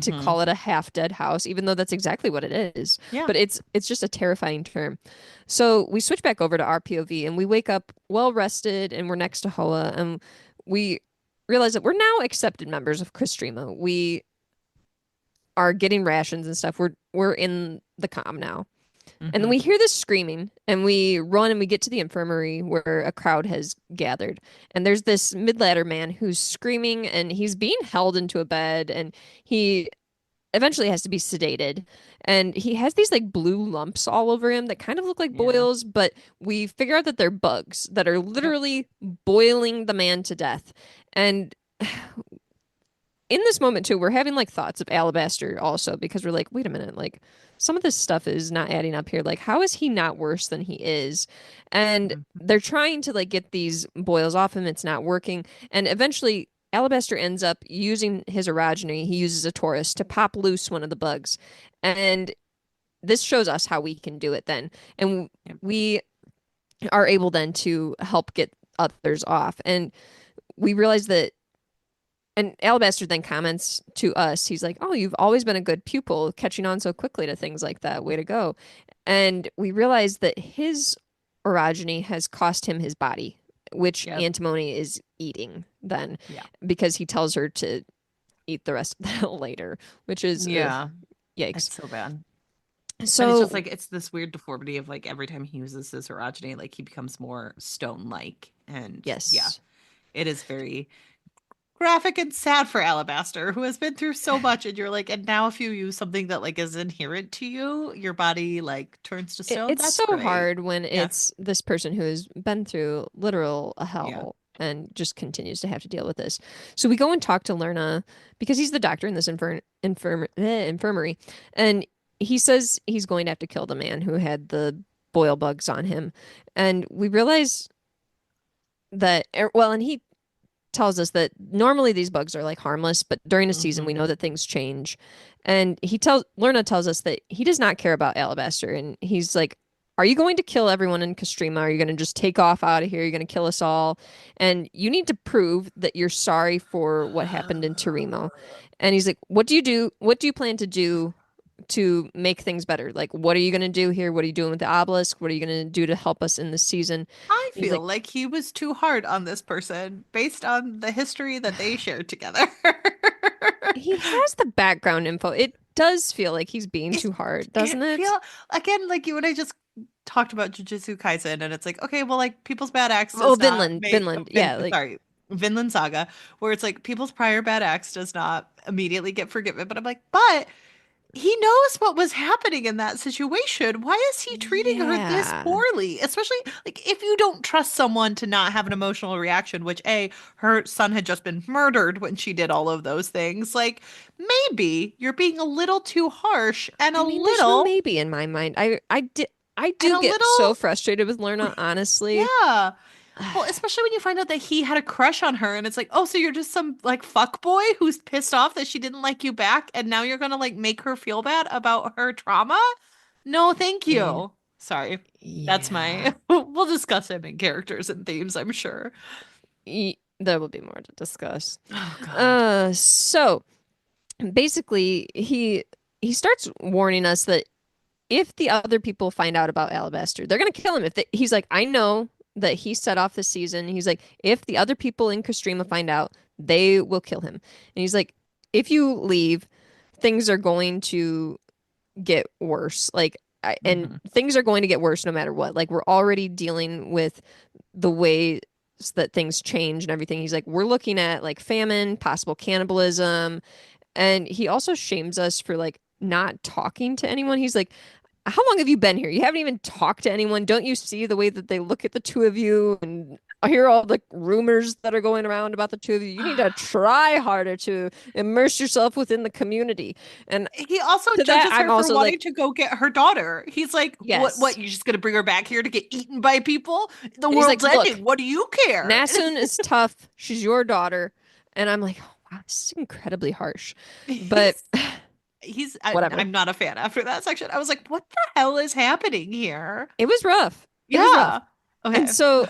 to Hmm. call it a half dead house, even though that's exactly what it is. Yeah. But it's just a terrifying term. So we switch back over to our POV and we wake up well rested and we're next to Hoa and we realize that we're now accepted members of Kristrima. We are getting rations and stuff. We're in the calm now. And then Hmm. we hear this screaming and we run and we get to the infirmary where a crowd has gathered. And there's this mid-ladder man who's screaming and he's being held into a bed and he eventually has to be sedated. And he has these like blue lumps all over him that kind of look like Yeah. boils, but we figure out that they're bugs that are Yep. literally boiling the man to death. And in this moment too, we're having like thoughts of Alabaster also because we're like, wait a minute, like some of this stuff is not adding up here. Like, how is he not worse than he is? And Mhm. they're trying to like get these boils off him. It's not working. And eventually Alabaster ends up using his orogeny. He uses a Taurus to pop loose one of the bugs. And this shows us how we can do it then. And Yep. we are able then to help get others off. And we realize that and Alabaster then comments to us, he's like, "Oh, you've always been a good pupil, catching on so quickly to things like that. Way to go." And we realize that his orogeny has cost him his body, which Yep. Antimony is eating then Yeah. because he tells her to eat the rest of that later, which is Yeah. yikes. It's so bad. And it's just So, like it's this weird deformity of like every time he uses his orogeny, like he becomes more stone-like. And yeah, yes. it is very graphic and sad for Alabaster, who has been through so much, and you're like, and now if you use something that like is inherent to you, your body like turns to stone. It's That's so great. hard when Yeah. it's this person who has been through literal Yeah. hell and just continues to have to deal with this. So we go and talk to Lerna because he's the doctor in this infirmary, and he says he's going to have to kill the man who had the boil bugs on him, and we realize that well, and he tells us that normally these bugs are like harmless, but during a season we Hmm. know that things change. And Lerna tells us that he does not care about Alabaster, and he's like, "Are you going to kill everyone in Castrima? Are you going to just take off out of here? You're going to kill us all, and you need to prove that you're sorry for what happened in Terimo." And he's like, "What do you do? What do you plan to do?" To make things better. Like, what are you going to do here? What are you doing with the obelisk? What are you going to do to help us in this season? I He's feel like, like he was too hard on this person based on the history that they shared together. he has the background info. It does feel like he's being it too hard, doesn't it it? feel again like you and I just talked about Jujutsu Kaisen, and it's like, okay, well, like people's bad acts Oh, does not make Vinland. Yeah, like sorry, Vinland Saga, where it's like people's prior bad acts does not immediately get forgiven. But I'm like, but he knows what was happening in that situation. Why is he treating her this yeah. poorly? Especially like if you don't trust someone to not have an emotional reaction, which A, her son had just been murdered when she did all of those things. Like maybe you're being a little too harsh I mean, there's no maybe in my mind. I and do a get so little frustrated with Lerna, honestly. yeah. Well, especially when you find out that he had a crush on her and it's like, oh, so you're just some like fuck boy who's pissed off that she didn't like you back and now you're gonna like make her feel bad about her trauma? No, thank I mean, you. Sorry. That's yeah. my we'll discuss him in characters and themes, I'm sure. There will be more to discuss. Oh God. So basically, he starts warning us that if the other people find out about Alabaster, they're gonna kill him. He's like, I know that he set off the season. He's like, if the other people in Kostrima find out, they will kill him. And he's like, if you leave, things are going to get worse. And Hmm. things are going to get worse no matter what. Like, we're already dealing with the way that things change and everything. He's like, we're looking at like famine, possible cannibalism, and he also shames us for like not talking to anyone. He's like, how long have you been here? You haven't even talked to anyone. Don't you see the way that they look at the two of you and I hear all the rumors that are going around about the two of you? You need to try harder to immerse yourself within the community. And He also to that, judges I'm her for also wanting like, to go get her daughter. He's like, yes. what, you just gonna bring her back here to get eaten by people? The And he's like, world's look, ending. What do you care? Nasun is tough. She's your daughter. And I'm like, oh, wow, this is incredibly harsh. But He's whatever. I'm not a fan after that section. I was like, what the hell is happening here? It was rough. It was rough. Yeah. And Okay. so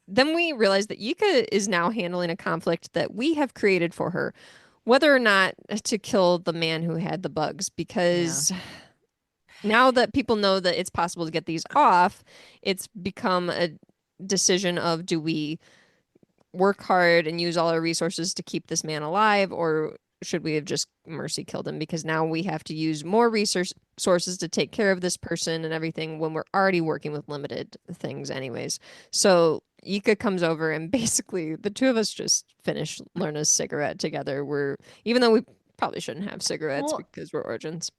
then we realize that Yika is now handling a conflict that we have created for her, whether or not to kill the man who had the bugs, Yeah. because now that people know that it's possible to get these off, it's become a decision of do we work hard and use all our resources to keep this man alive, or should we have just mercy killed him? Because now we have to use more resource sources to take care of this person and everything when we're already working with limited things, anyways. So Yika comes over and basically the two of us just finish Lerna's cigarette together. Even though we probably shouldn't have cigarettes Well, because we're origins.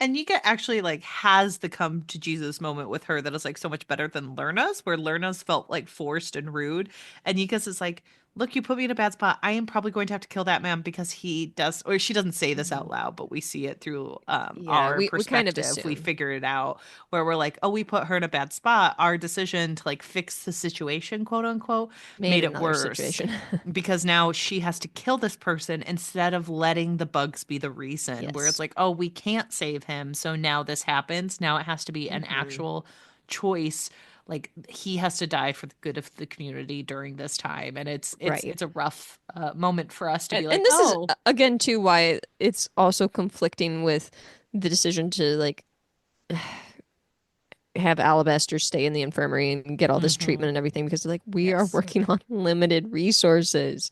and Nika actually like has the come to Jesus moment with her that is like so much better than Lerna's, where Lerna's felt like forced and rude. And Nika's is like, look, you put me in a bad spot. I am probably going to have to kill that man because he does, or she doesn't say this out Mhm. loud, but we see it through Yeah, our we kind of perspective. We assume figure it out where we're like, oh, we put her in a bad spot. Our decision to like fix the situation, quote unquote, made made it another worse situation. because now she has to kill this person instead of letting the bugs be the reason, where it's Yes. like, oh, we can't save him, so now this happens. Now it has to be an Hmm. actual choice. Like he has to die for the good of the community during this time, and Right. it's a rough moment for us to And be like, and this is oh, again too why it's also conflicting with the decision to like have Alabaster stay in the infirmary and get all this mm-hmm, treatment and everything because like we are yes, working on limited resources.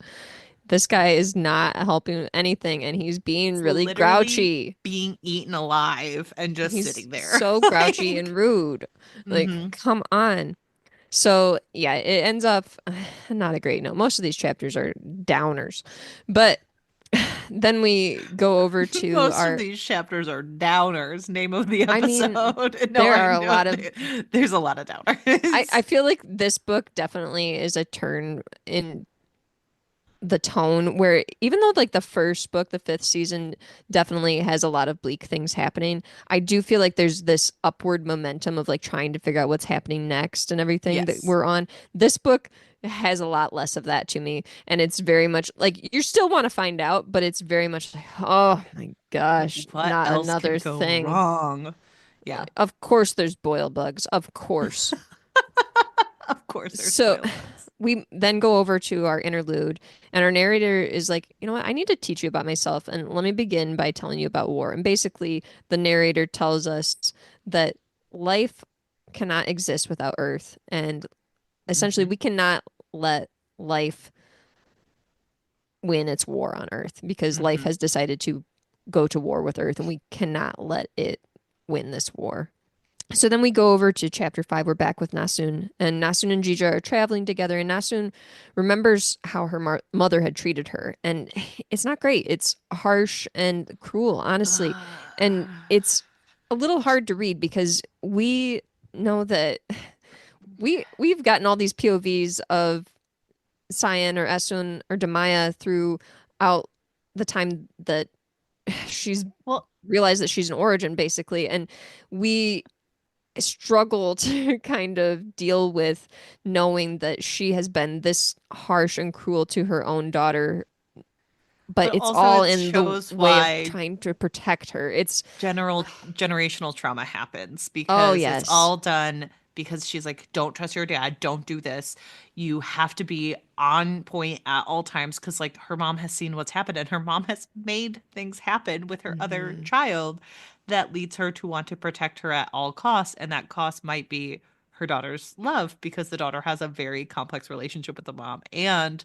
This guy is not helping with anything and he's being it's really literally grouchy. being eaten alive and just He's sitting there, so grouchy and like, rude. Like, mm-hmm. come on. So, yeah, it ends up not a great note. Most of these chapters are downers. But then we go over to Most of our these chapters are downers. Name of the I mean, episode. No, there I are a know lot of there's a lot of downers. I feel like this book definitely is a turn in the tone where even though like the first book, the fifth season definitely has a lot of bleak things happening, I do feel like there's this upward momentum of like trying to figure out what's happening next and everything that Yes. we're on. This book has a lot less of that to me, and it's very much like you still want to find out, but it's very much like, oh my gosh, What not else another could go thing. wrong? Yeah. Of course there's boil bugs, of course. Of course there's So spoil bugs. we then go over to our interlude, and our narrator is like, you know what? I need to teach you about myself. And let me begin by telling you about war. And basically, the narrator tells us that life cannot exist without Earth. And essentially, Hmm. we cannot let life win its war on Earth because life Hmm. has decided to go to war with Earth, and we cannot let it win this war. So then we go over to chapter 5. We're back with Nasun, and Nasun and Jija are traveling together, and Nasun remembers how her mother had treated her, and it's not great. It's harsh and cruel, honestly, and it's a little hard to read because we know that we've gotten all these POVs of Cyan or Esun or Demaya throughout the time that she's Well, realized that she's an origin, basically, and we struggle to kind of deal with knowing that she has been this harsh and cruel to her own daughter, but But it's also all it in the shows way of why trying to protect her. It's, generational trauma happens oh, because it's yes. all done because she's like, don't trust your dad, don't do this. You have to be on point at all times because like her mom has seen what's happened and her mom has made things happen with her other Hmm. child that leads her to want to protect her at all costs. And that cost might be her daughter's love because the daughter has a very complex relationship with the mom and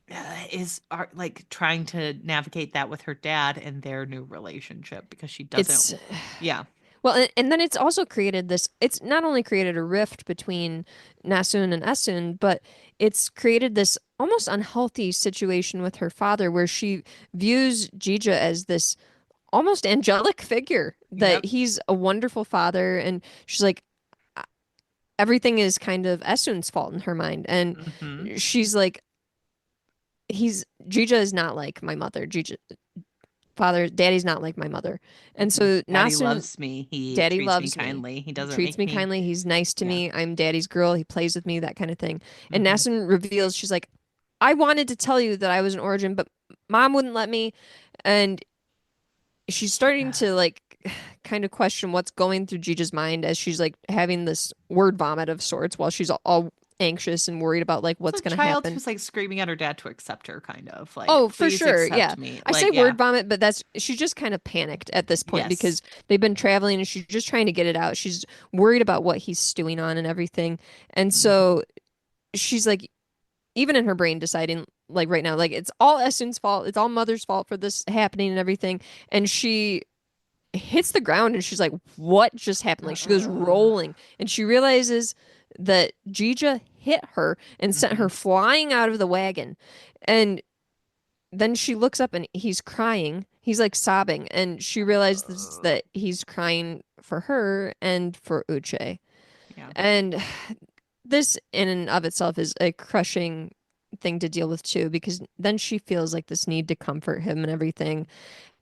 Yeah. is are like trying to navigate that with her dad and their new relationship because she It's, doesn't. Yeah. well, and then it's also created this, it's not only created a rift between Nasun and Esun, but it's created this almost unhealthy situation with her father where she views Jija as this almost angelic figure, that Yep. he's a wonderful father. And she's like, everything is kind of Esun's fault in her mind. And Hmm. she's like, Jija is not like my mother. Jija, daddy's not like my mother. And so Daddy Nasun, loves me. He daddy treats me loves me. kindly. He He doesn't treats make me me. kindly. He's nice to Yeah. me. I'm daddy's girl. He plays with me, that kind of thing. And Hmm. Nasun reveals, she's like, I wanted to tell you that I was an origin, but mom wouldn't let me. And she's starting to like kind of question what's going through Gigi's mind as she's like having this word vomit of sorts while she's all anxious and worried about like It's what's a going to child happen. who's like screaming at her dad to accept her, kind of like, Oh, for please sure. Yeah. accept me. I say Like, yeah. word vomit, but that's, she's just kind of panicked at this point Yes. because they've been traveling and she's just trying to get it out. She's worried about what he's stewing on and everything. And Hmm. so she's like, even in her brain, deciding like right now, like it's all Essen's fault. It's all mother's fault for this happening and everything. And she hits the ground and she's like, what just happened? Like she goes rolling and she realizes that Jija hit her and sent Hmm. her flying out of the wagon. And then she looks up and he's crying. He's like sobbing. And she realizes that he's crying for her and for Uche. Yeah. And this in and of itself is a crushing thing to deal with too, because then she feels like this need to comfort him and everything.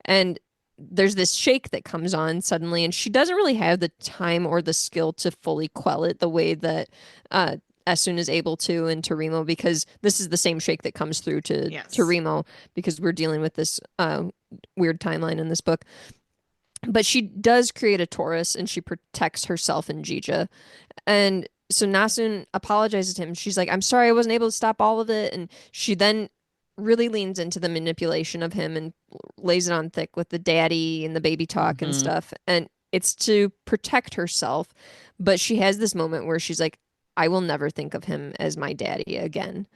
And there's this shake that comes on suddenly, and she doesn't really have the time or the skill to fully quell it the way that uh, Esun is able to in Torimo, because this is the same shake that comes through to Yes. Torimo, because we're dealing with this weird timeline in this book. But she does create a Taurus, and she protects herself and Jija. And so Nasun apologizes to him. She's like, I'm sorry I wasn't able to stop all of it. And she then really leans into the manipulation of him and lays it on thick with the daddy and the baby talk and Hmm. stuff. And it's to protect herself. But she has this moment where she's like, I will never think of him as my daddy again.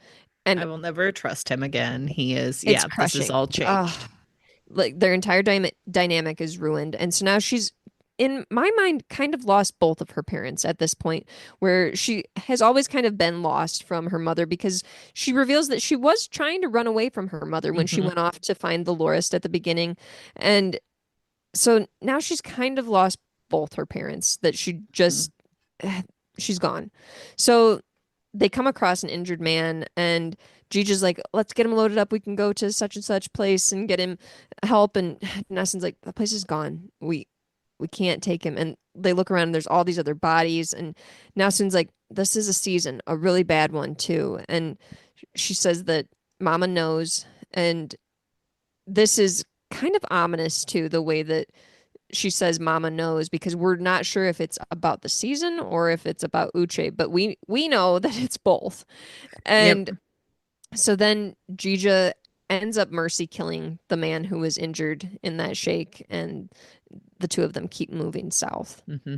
And I will never trust him again. He is, it's yeah, this is crushing. all changed. Like their entire dynamic is ruined. And so now she's, in my mind, kind of lost both of her parents at this point, where she has always kind of been lost from her mother because she reveals that she was trying to run away from her mother when she Hmm. went off to find the Lorist at the beginning. And so now she's kind of lost both her parents, that she just, she's gone. So they come across an injured man, and Gigi's like, let's get him loaded up. We can go to such and such place and get him help. And Nessun's like, the place is gone. We can't take him. And they look around and there's all these other bodies. And Nessun's like, this is a season, a really bad one too. And she says that Mama knows. And this is kind of ominous too, the way that she says Mama knows, because we're not sure if it's about the season or if it's about Uche, but we know that it's both. Yep. And so then Jija ends up mercy killing the man who was injured in that shake, and the two of them keep moving south. Hmm.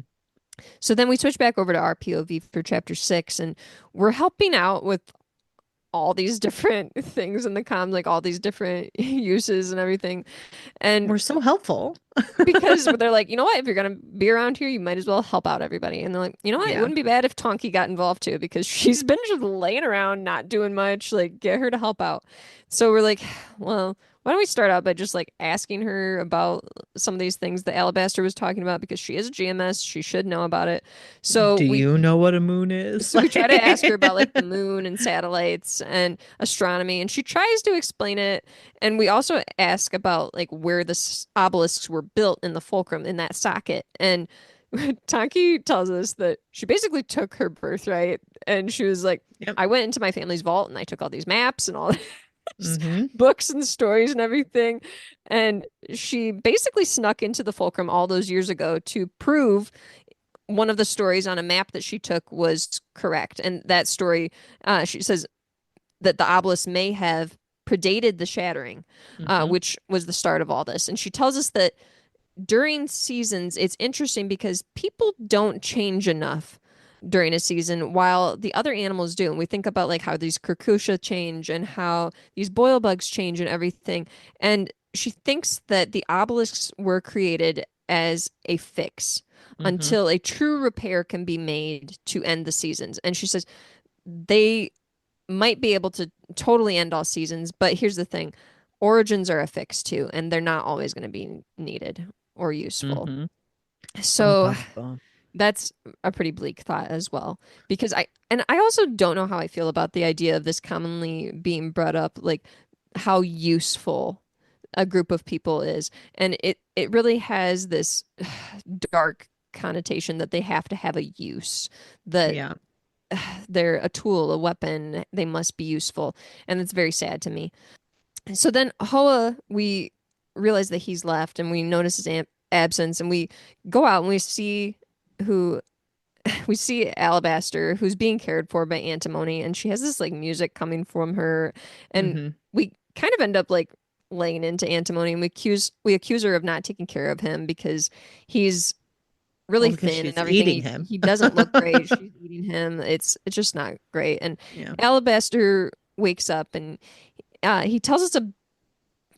So then we switch back over to our POV for chapter 6, and we're helping out with all these different things in the comms, like all these different uses and everything. And We're so helpful. because they're like, you know what, if you're gonna be around here, you might as well help out everybody. And they're like, you know what, it Yeah. wouldn't be bad if Tonki got involved too, because she's been just laying around, not doing much. Like, get her to help out. So we're like, well, why don't we start out by just like asking her about some of these things that Alabaster was talking about, because she is a GMS, she should know about it. So Do we you know what a moon is? so we try to ask her about like the moon and satellites and astronomy, and she tries to explain it. And we also ask about like where the obelisks were built in the fulcrum in that socket. And Taki tells us that she basically took her birthright and she was like, Yep. I went into my family's vault and I took all these maps and all just Mm-hmm. books and stories and everything. And she basically snuck into the fulcrum all those years ago to prove one of the stories on a map that she took was correct. And that story, she says that the obelisk may have predated the shattering, Mm-hmm. which was the start of all this. And she tells us that during seasons, it's interesting because people don't change enough during a season while the other animals do. And we think about like how these Krakusha change and how these boil bugs change and everything. And she thinks that the obelisks were created as a fix Mm-hmm. until a true repair can be made to end the seasons. And she says they might be able to totally end all seasons, but here's the thing. Origins are a fix too, and they're not always going to be needed or useful. Mm-hmm. So Uncomfortable. that's a pretty bleak thought as well. Because I also don't know how I feel about the idea of this commonly being brought up, like how useful a group of people is. And it really has this dark connotation that they have to have a use, that Yeah. they're a tool, a weapon, they must be useful. And it's very sad to me. So then Hoa, we realize that he's left and we notice his absence and we go out and who we see Alabaster who's being cared for by Antimony and she has this like music coming from her and Mm-hmm. we kind of end up like laying into Antimony and we accuse her of not taking care of him because he's Well, really because thin and she's everything. eating He him. he doesn't look great. She's eating him. It's just not great. And Yeah. Alabaster wakes up and he tells us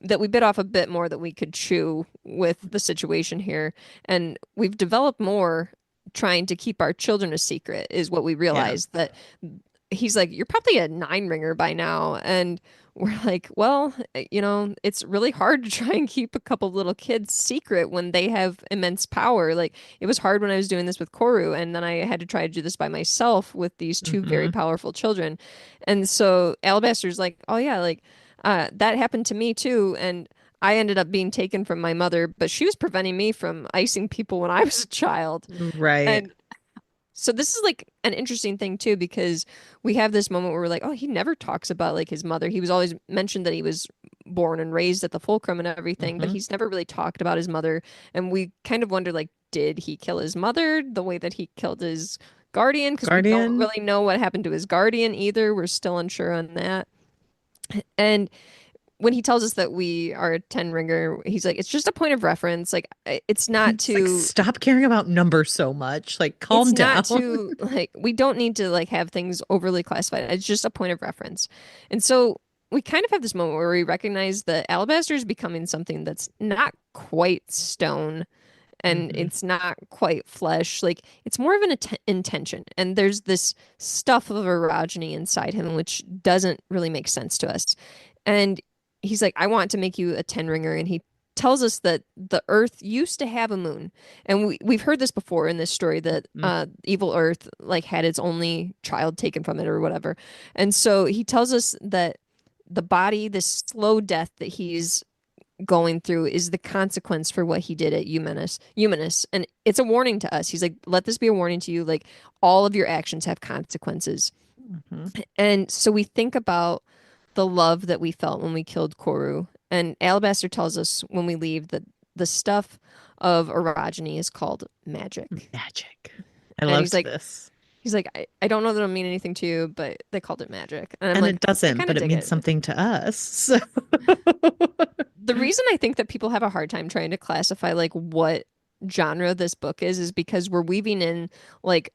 that we bit off a bit more that we could chew with the situation here. And we've developed more trying to keep our children a secret, is what we Yeah. realized. That he's like, you're probably a nine ringer by now. And we're like, well, it's really hard to try and keep a couple little kids secret when they have immense power. Like, it was hard when I was doing this with Koru, and then I had to try to do this by myself with these two very Mm-hmm. powerful children. And so Alabaster's like, oh, yeah, like, that happened to me too. And I ended up being taken from my mother, but she was preventing me from icing people when I was a child. Right. And so this is like an interesting thing too, because we have this moment where we're like, oh, he never talks about like his mother. He was always mentioned that he was born and raised at the Fulcrum and everything, but Mm-hmm. he's never really talked about his mother. And we kind of wonder, like, did he kill his mother the way that he killed his guardian? Because we don't Guardian. really know what happened to his guardian either. We're still unsure on that. And when he tells us that we are a 10 ringer, he's like, it's just a point of reference. Like, it's not It's like, to stop caring about numbers so much. Like, it's calm not down. to like we don't need to like have things overly classified. It's just a point of reference. And so we kind of have this moment where we recognize that Alabaster is becoming something that's not quite stone and Mm-hmm. it's not quite flesh. Like it's more of an intention. And there's this stuff of orogeny inside him, which doesn't really make sense to us. And he's like, I want to make you a 10 ringer. And he tells us that the Earth used to have a moon. And we've heard this before in this story that evil Earth like had its only child taken from it or whatever. And so he tells us that the body, this slow death that he's going through is the consequence for what he did at Humanus. And it's a warning to us. He's like, let this be a warning to you. Like all of your actions have consequences. Mm-hmm. And so we think about the love that we felt when we killed Koru. And Alabaster tells us when we leave that the stuff of orogeny is called magic. Magic. I And he's loved like, this. I don't know that it'll mean anything to you, but they called it magic. And I'm And like, it I doesn't, kind of but it dig means it. something to us. So The reason I think that people have a hard time trying to classify like what genre this book is because we're weaving in like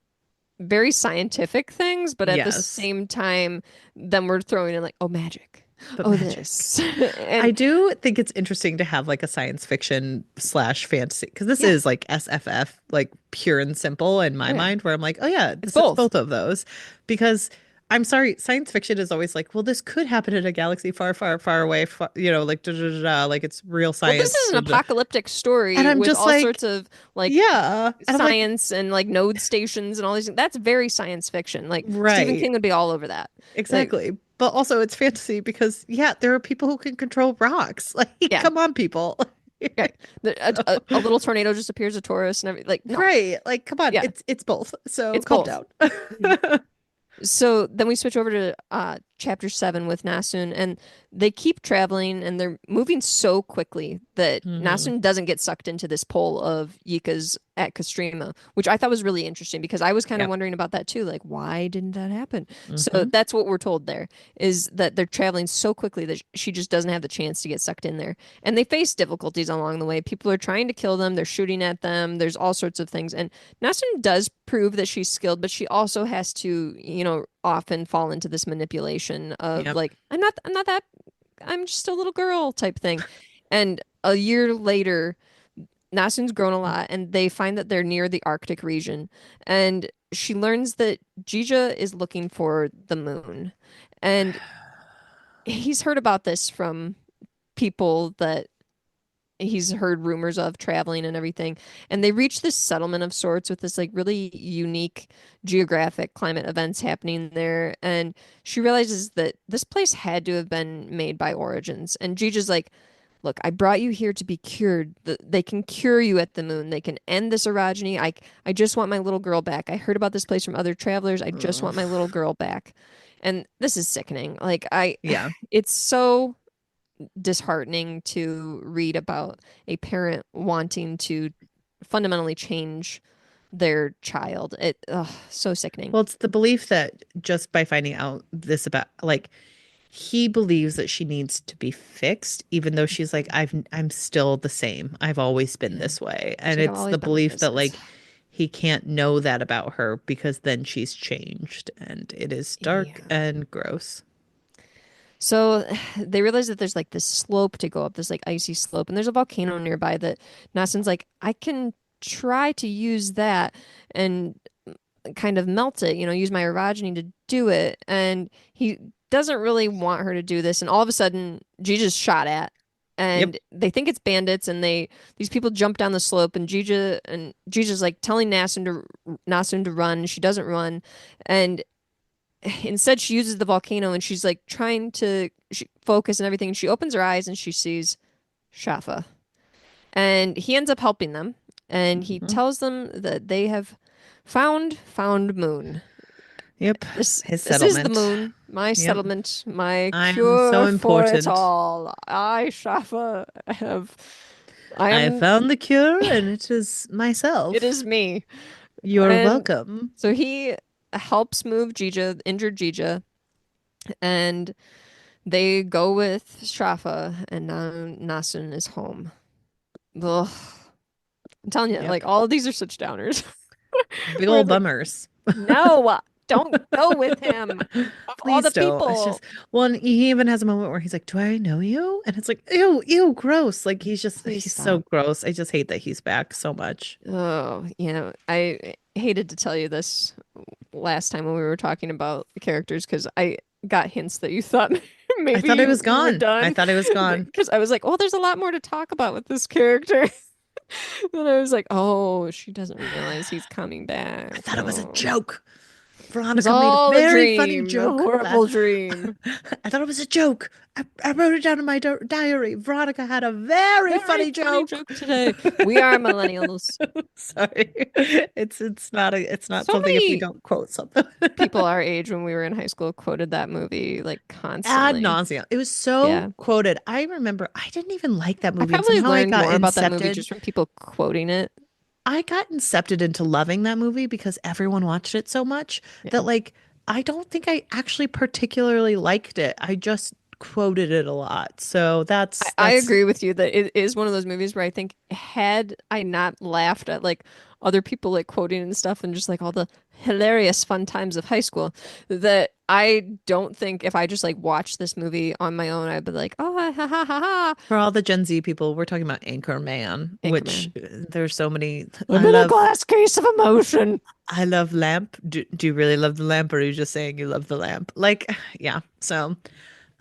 very scientific things, but at the yes, same time, then we're throwing in like, oh, magic. but Oh, magic. this. I And do think it's interesting to have like a science fiction slash fantasy because this yeah, is like SFF, like pure and simple in my oh yeah, mind, where I'm like, oh yeah, it's this is both. both of those. Because I'm sorry, science fiction is always like, well, this could happen in a galaxy far, far, far away, like da, da, da, da, like it's real Well, this science. is an Da, da, da. apocalyptic And story I'm with just all like, sorts of like yeah. And I'm like, science and like node stations and all these. That's very science fiction. Like Stephen right, King would be all over that. Like, exactly. But also it's fantasy because yeah, there are people who can control rocks. Like, yeah. come on, people. Yeah, a little tornado just appears at Taurus and everything. Like, no, Right. Like, come on. yeah, It's both. So it's calm both. down. So then we switch over to chapter 7 with Nasun, and they keep traveling and they're moving so quickly that Hmm. Nasun doesn't get sucked into this pole of Yika's at Kostrima, which I thought was really interesting because I was kind of Yep. wondering about that too. Like, why didn't that happen? So Hmm. that's what we're told there is that they're traveling so quickly that she just doesn't have the chance to get sucked in there. And they face difficulties along the way. People are trying to kill them, they're shooting at them, there's all sorts of things. And Nasun does prove that she's skilled, but she also has to, often fall into this manipulation of Yep. like, I'm not that, I'm just a little girl type thing. And a year later, Nasun's grown a lot and they find that they're near the Arctic region. And she learns that Jija is looking for the moon. And he's heard about this from people that he's heard rumors of traveling and everything. And they reach this settlement of sorts with this like really unique geographic climate events happening there. And she realizes that this place had to have been made by Origins. And Gigi's like, look, I brought you here to be cured. They can cure you at the moon. They can end this orogeny. I just want my little girl back. I heard about this place from other travelers. I just Ugh. want my little girl back. And this is sickening. Like Yeah. it's so disheartening to read about a parent wanting to fundamentally change their child. So sickening. Well, it's the belief that just by finding out this about like he believes that she needs to be fixed, even though she's like, I'm still the same. I've always been Yeah. this way. She's And like, I've it's the always been like belief this. that like he can't know that about her because then she's changed and it is dark Yeah. and gross. So they realize that there's like this slope to go up, this like icy slope, and there's a volcano nearby that Nasen's like, I can try to use that and kind of melt it, use my orogeny to do it. And he doesn't really want her to do this. And all of a sudden, Gija's shot at. Yep. And they think it's bandits, and these people jump down the slope, and Gija's like telling Nasun to run. She doesn't run, and instead she uses the volcano, and she's like trying to focus and everything. And she opens her eyes, and she sees Shafa, and he ends up helping them, and he Mhm. tells them that they have found moon. Yep. His This is the settlement. moon, my Yep. settlement, my I'm so cure for it important. all. I, Shafa, I I am, found the cure and it is it myself. is me. You're And welcome. so he helps move Jija, injured Jija, and they go with Shafa, and now Nasun is home. Ugh. I'm telling you, Yep. like all of these are such downers. Big Where it's old like, bummers. no, don't go with him. Of all the Please don't. It's people, just well, and he even has a moment where he's like, "Do I know you?" And it's like, "Ew, ew, gross." Like please he's so stop. gross. I just hate that he's back so much. Oh, I hated to tell you this last time when we were talking about the characters because I got hints that you thought I thought I maybe was we were gone. I done. thought I was gone. Because I was like, oh, there's a lot more to talk about with this character. Then I was like, oh, she doesn't realize he's coming I back. thought it was a Oh, joke. it was Veronica made a all a very funny dream, a joke horrible last. dream. I thought it was a joke. I wrote it down in my diary. Veronica had a very Very funny funny joke. joke today. We are millennials. Sorry. It's not So something if we many don't quote something. people our age when we were in high school quoted that movie like Ad constantly. nauseum. It was so Yeah. quoted. I remember I didn't even like that I movie, and probably somehow I learned got more about that movie incepted. just from people quoting it. I got incepted into loving that movie because everyone watched it so much Yeah. that like I don't think I actually particularly liked it. I just quoted it a lot. So I that's agree with you that it is one of those movies where I think had I not laughed at like other people like quoting and stuff and just like all the hilarious fun times of high school, that I don't think if I just like watched this movie on my own, I'd be like, oh, ha ha ha ha, for all the Gen Z people, we're talking about Anchorman, which Anchorman. there's so many. I'm in a glass case of emotion. I love lamp. Do you really love the lamp or are you just saying you love the lamp? Like, yeah. So,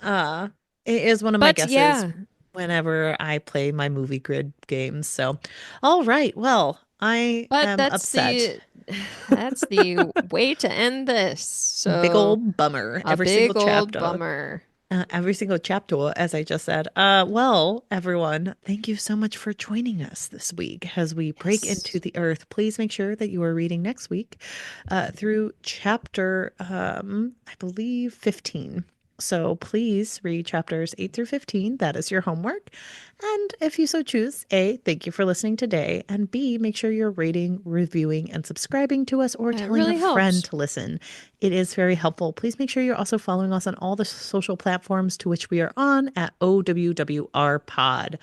uh, it is one of my But guesses yeah, whenever I play my movie grid games. So, all right. Well, I but am upset. that's the way to end this. Big So old bummer a every single big old chapter. bummer. Every single chapter, as I just said. Well, everyone, thank you so much for joining us this week as we break into Yes. the earth. Please make sure that you are reading next week through chapter, I believe, 15. So please read chapters 8 through 15. That is your homework. And if you so choose, A, thank you for listening today. And B, make sure you're rating, reviewing, and subscribing to us or It telling a really friend helps. to listen. It is very helpful. Please make sure you're also following us on all the social platforms to which we are on at OWWR Pod.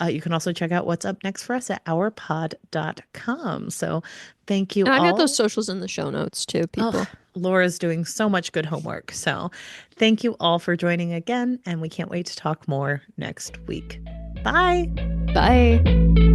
You can also check out what's up next for us at ourpod.com. So thank you And I've got those all. socials in the show notes too, Oh, people. Laura's doing so much good homework. So thank you all for joining again, and we can't wait to talk more next week. Bye. Bye.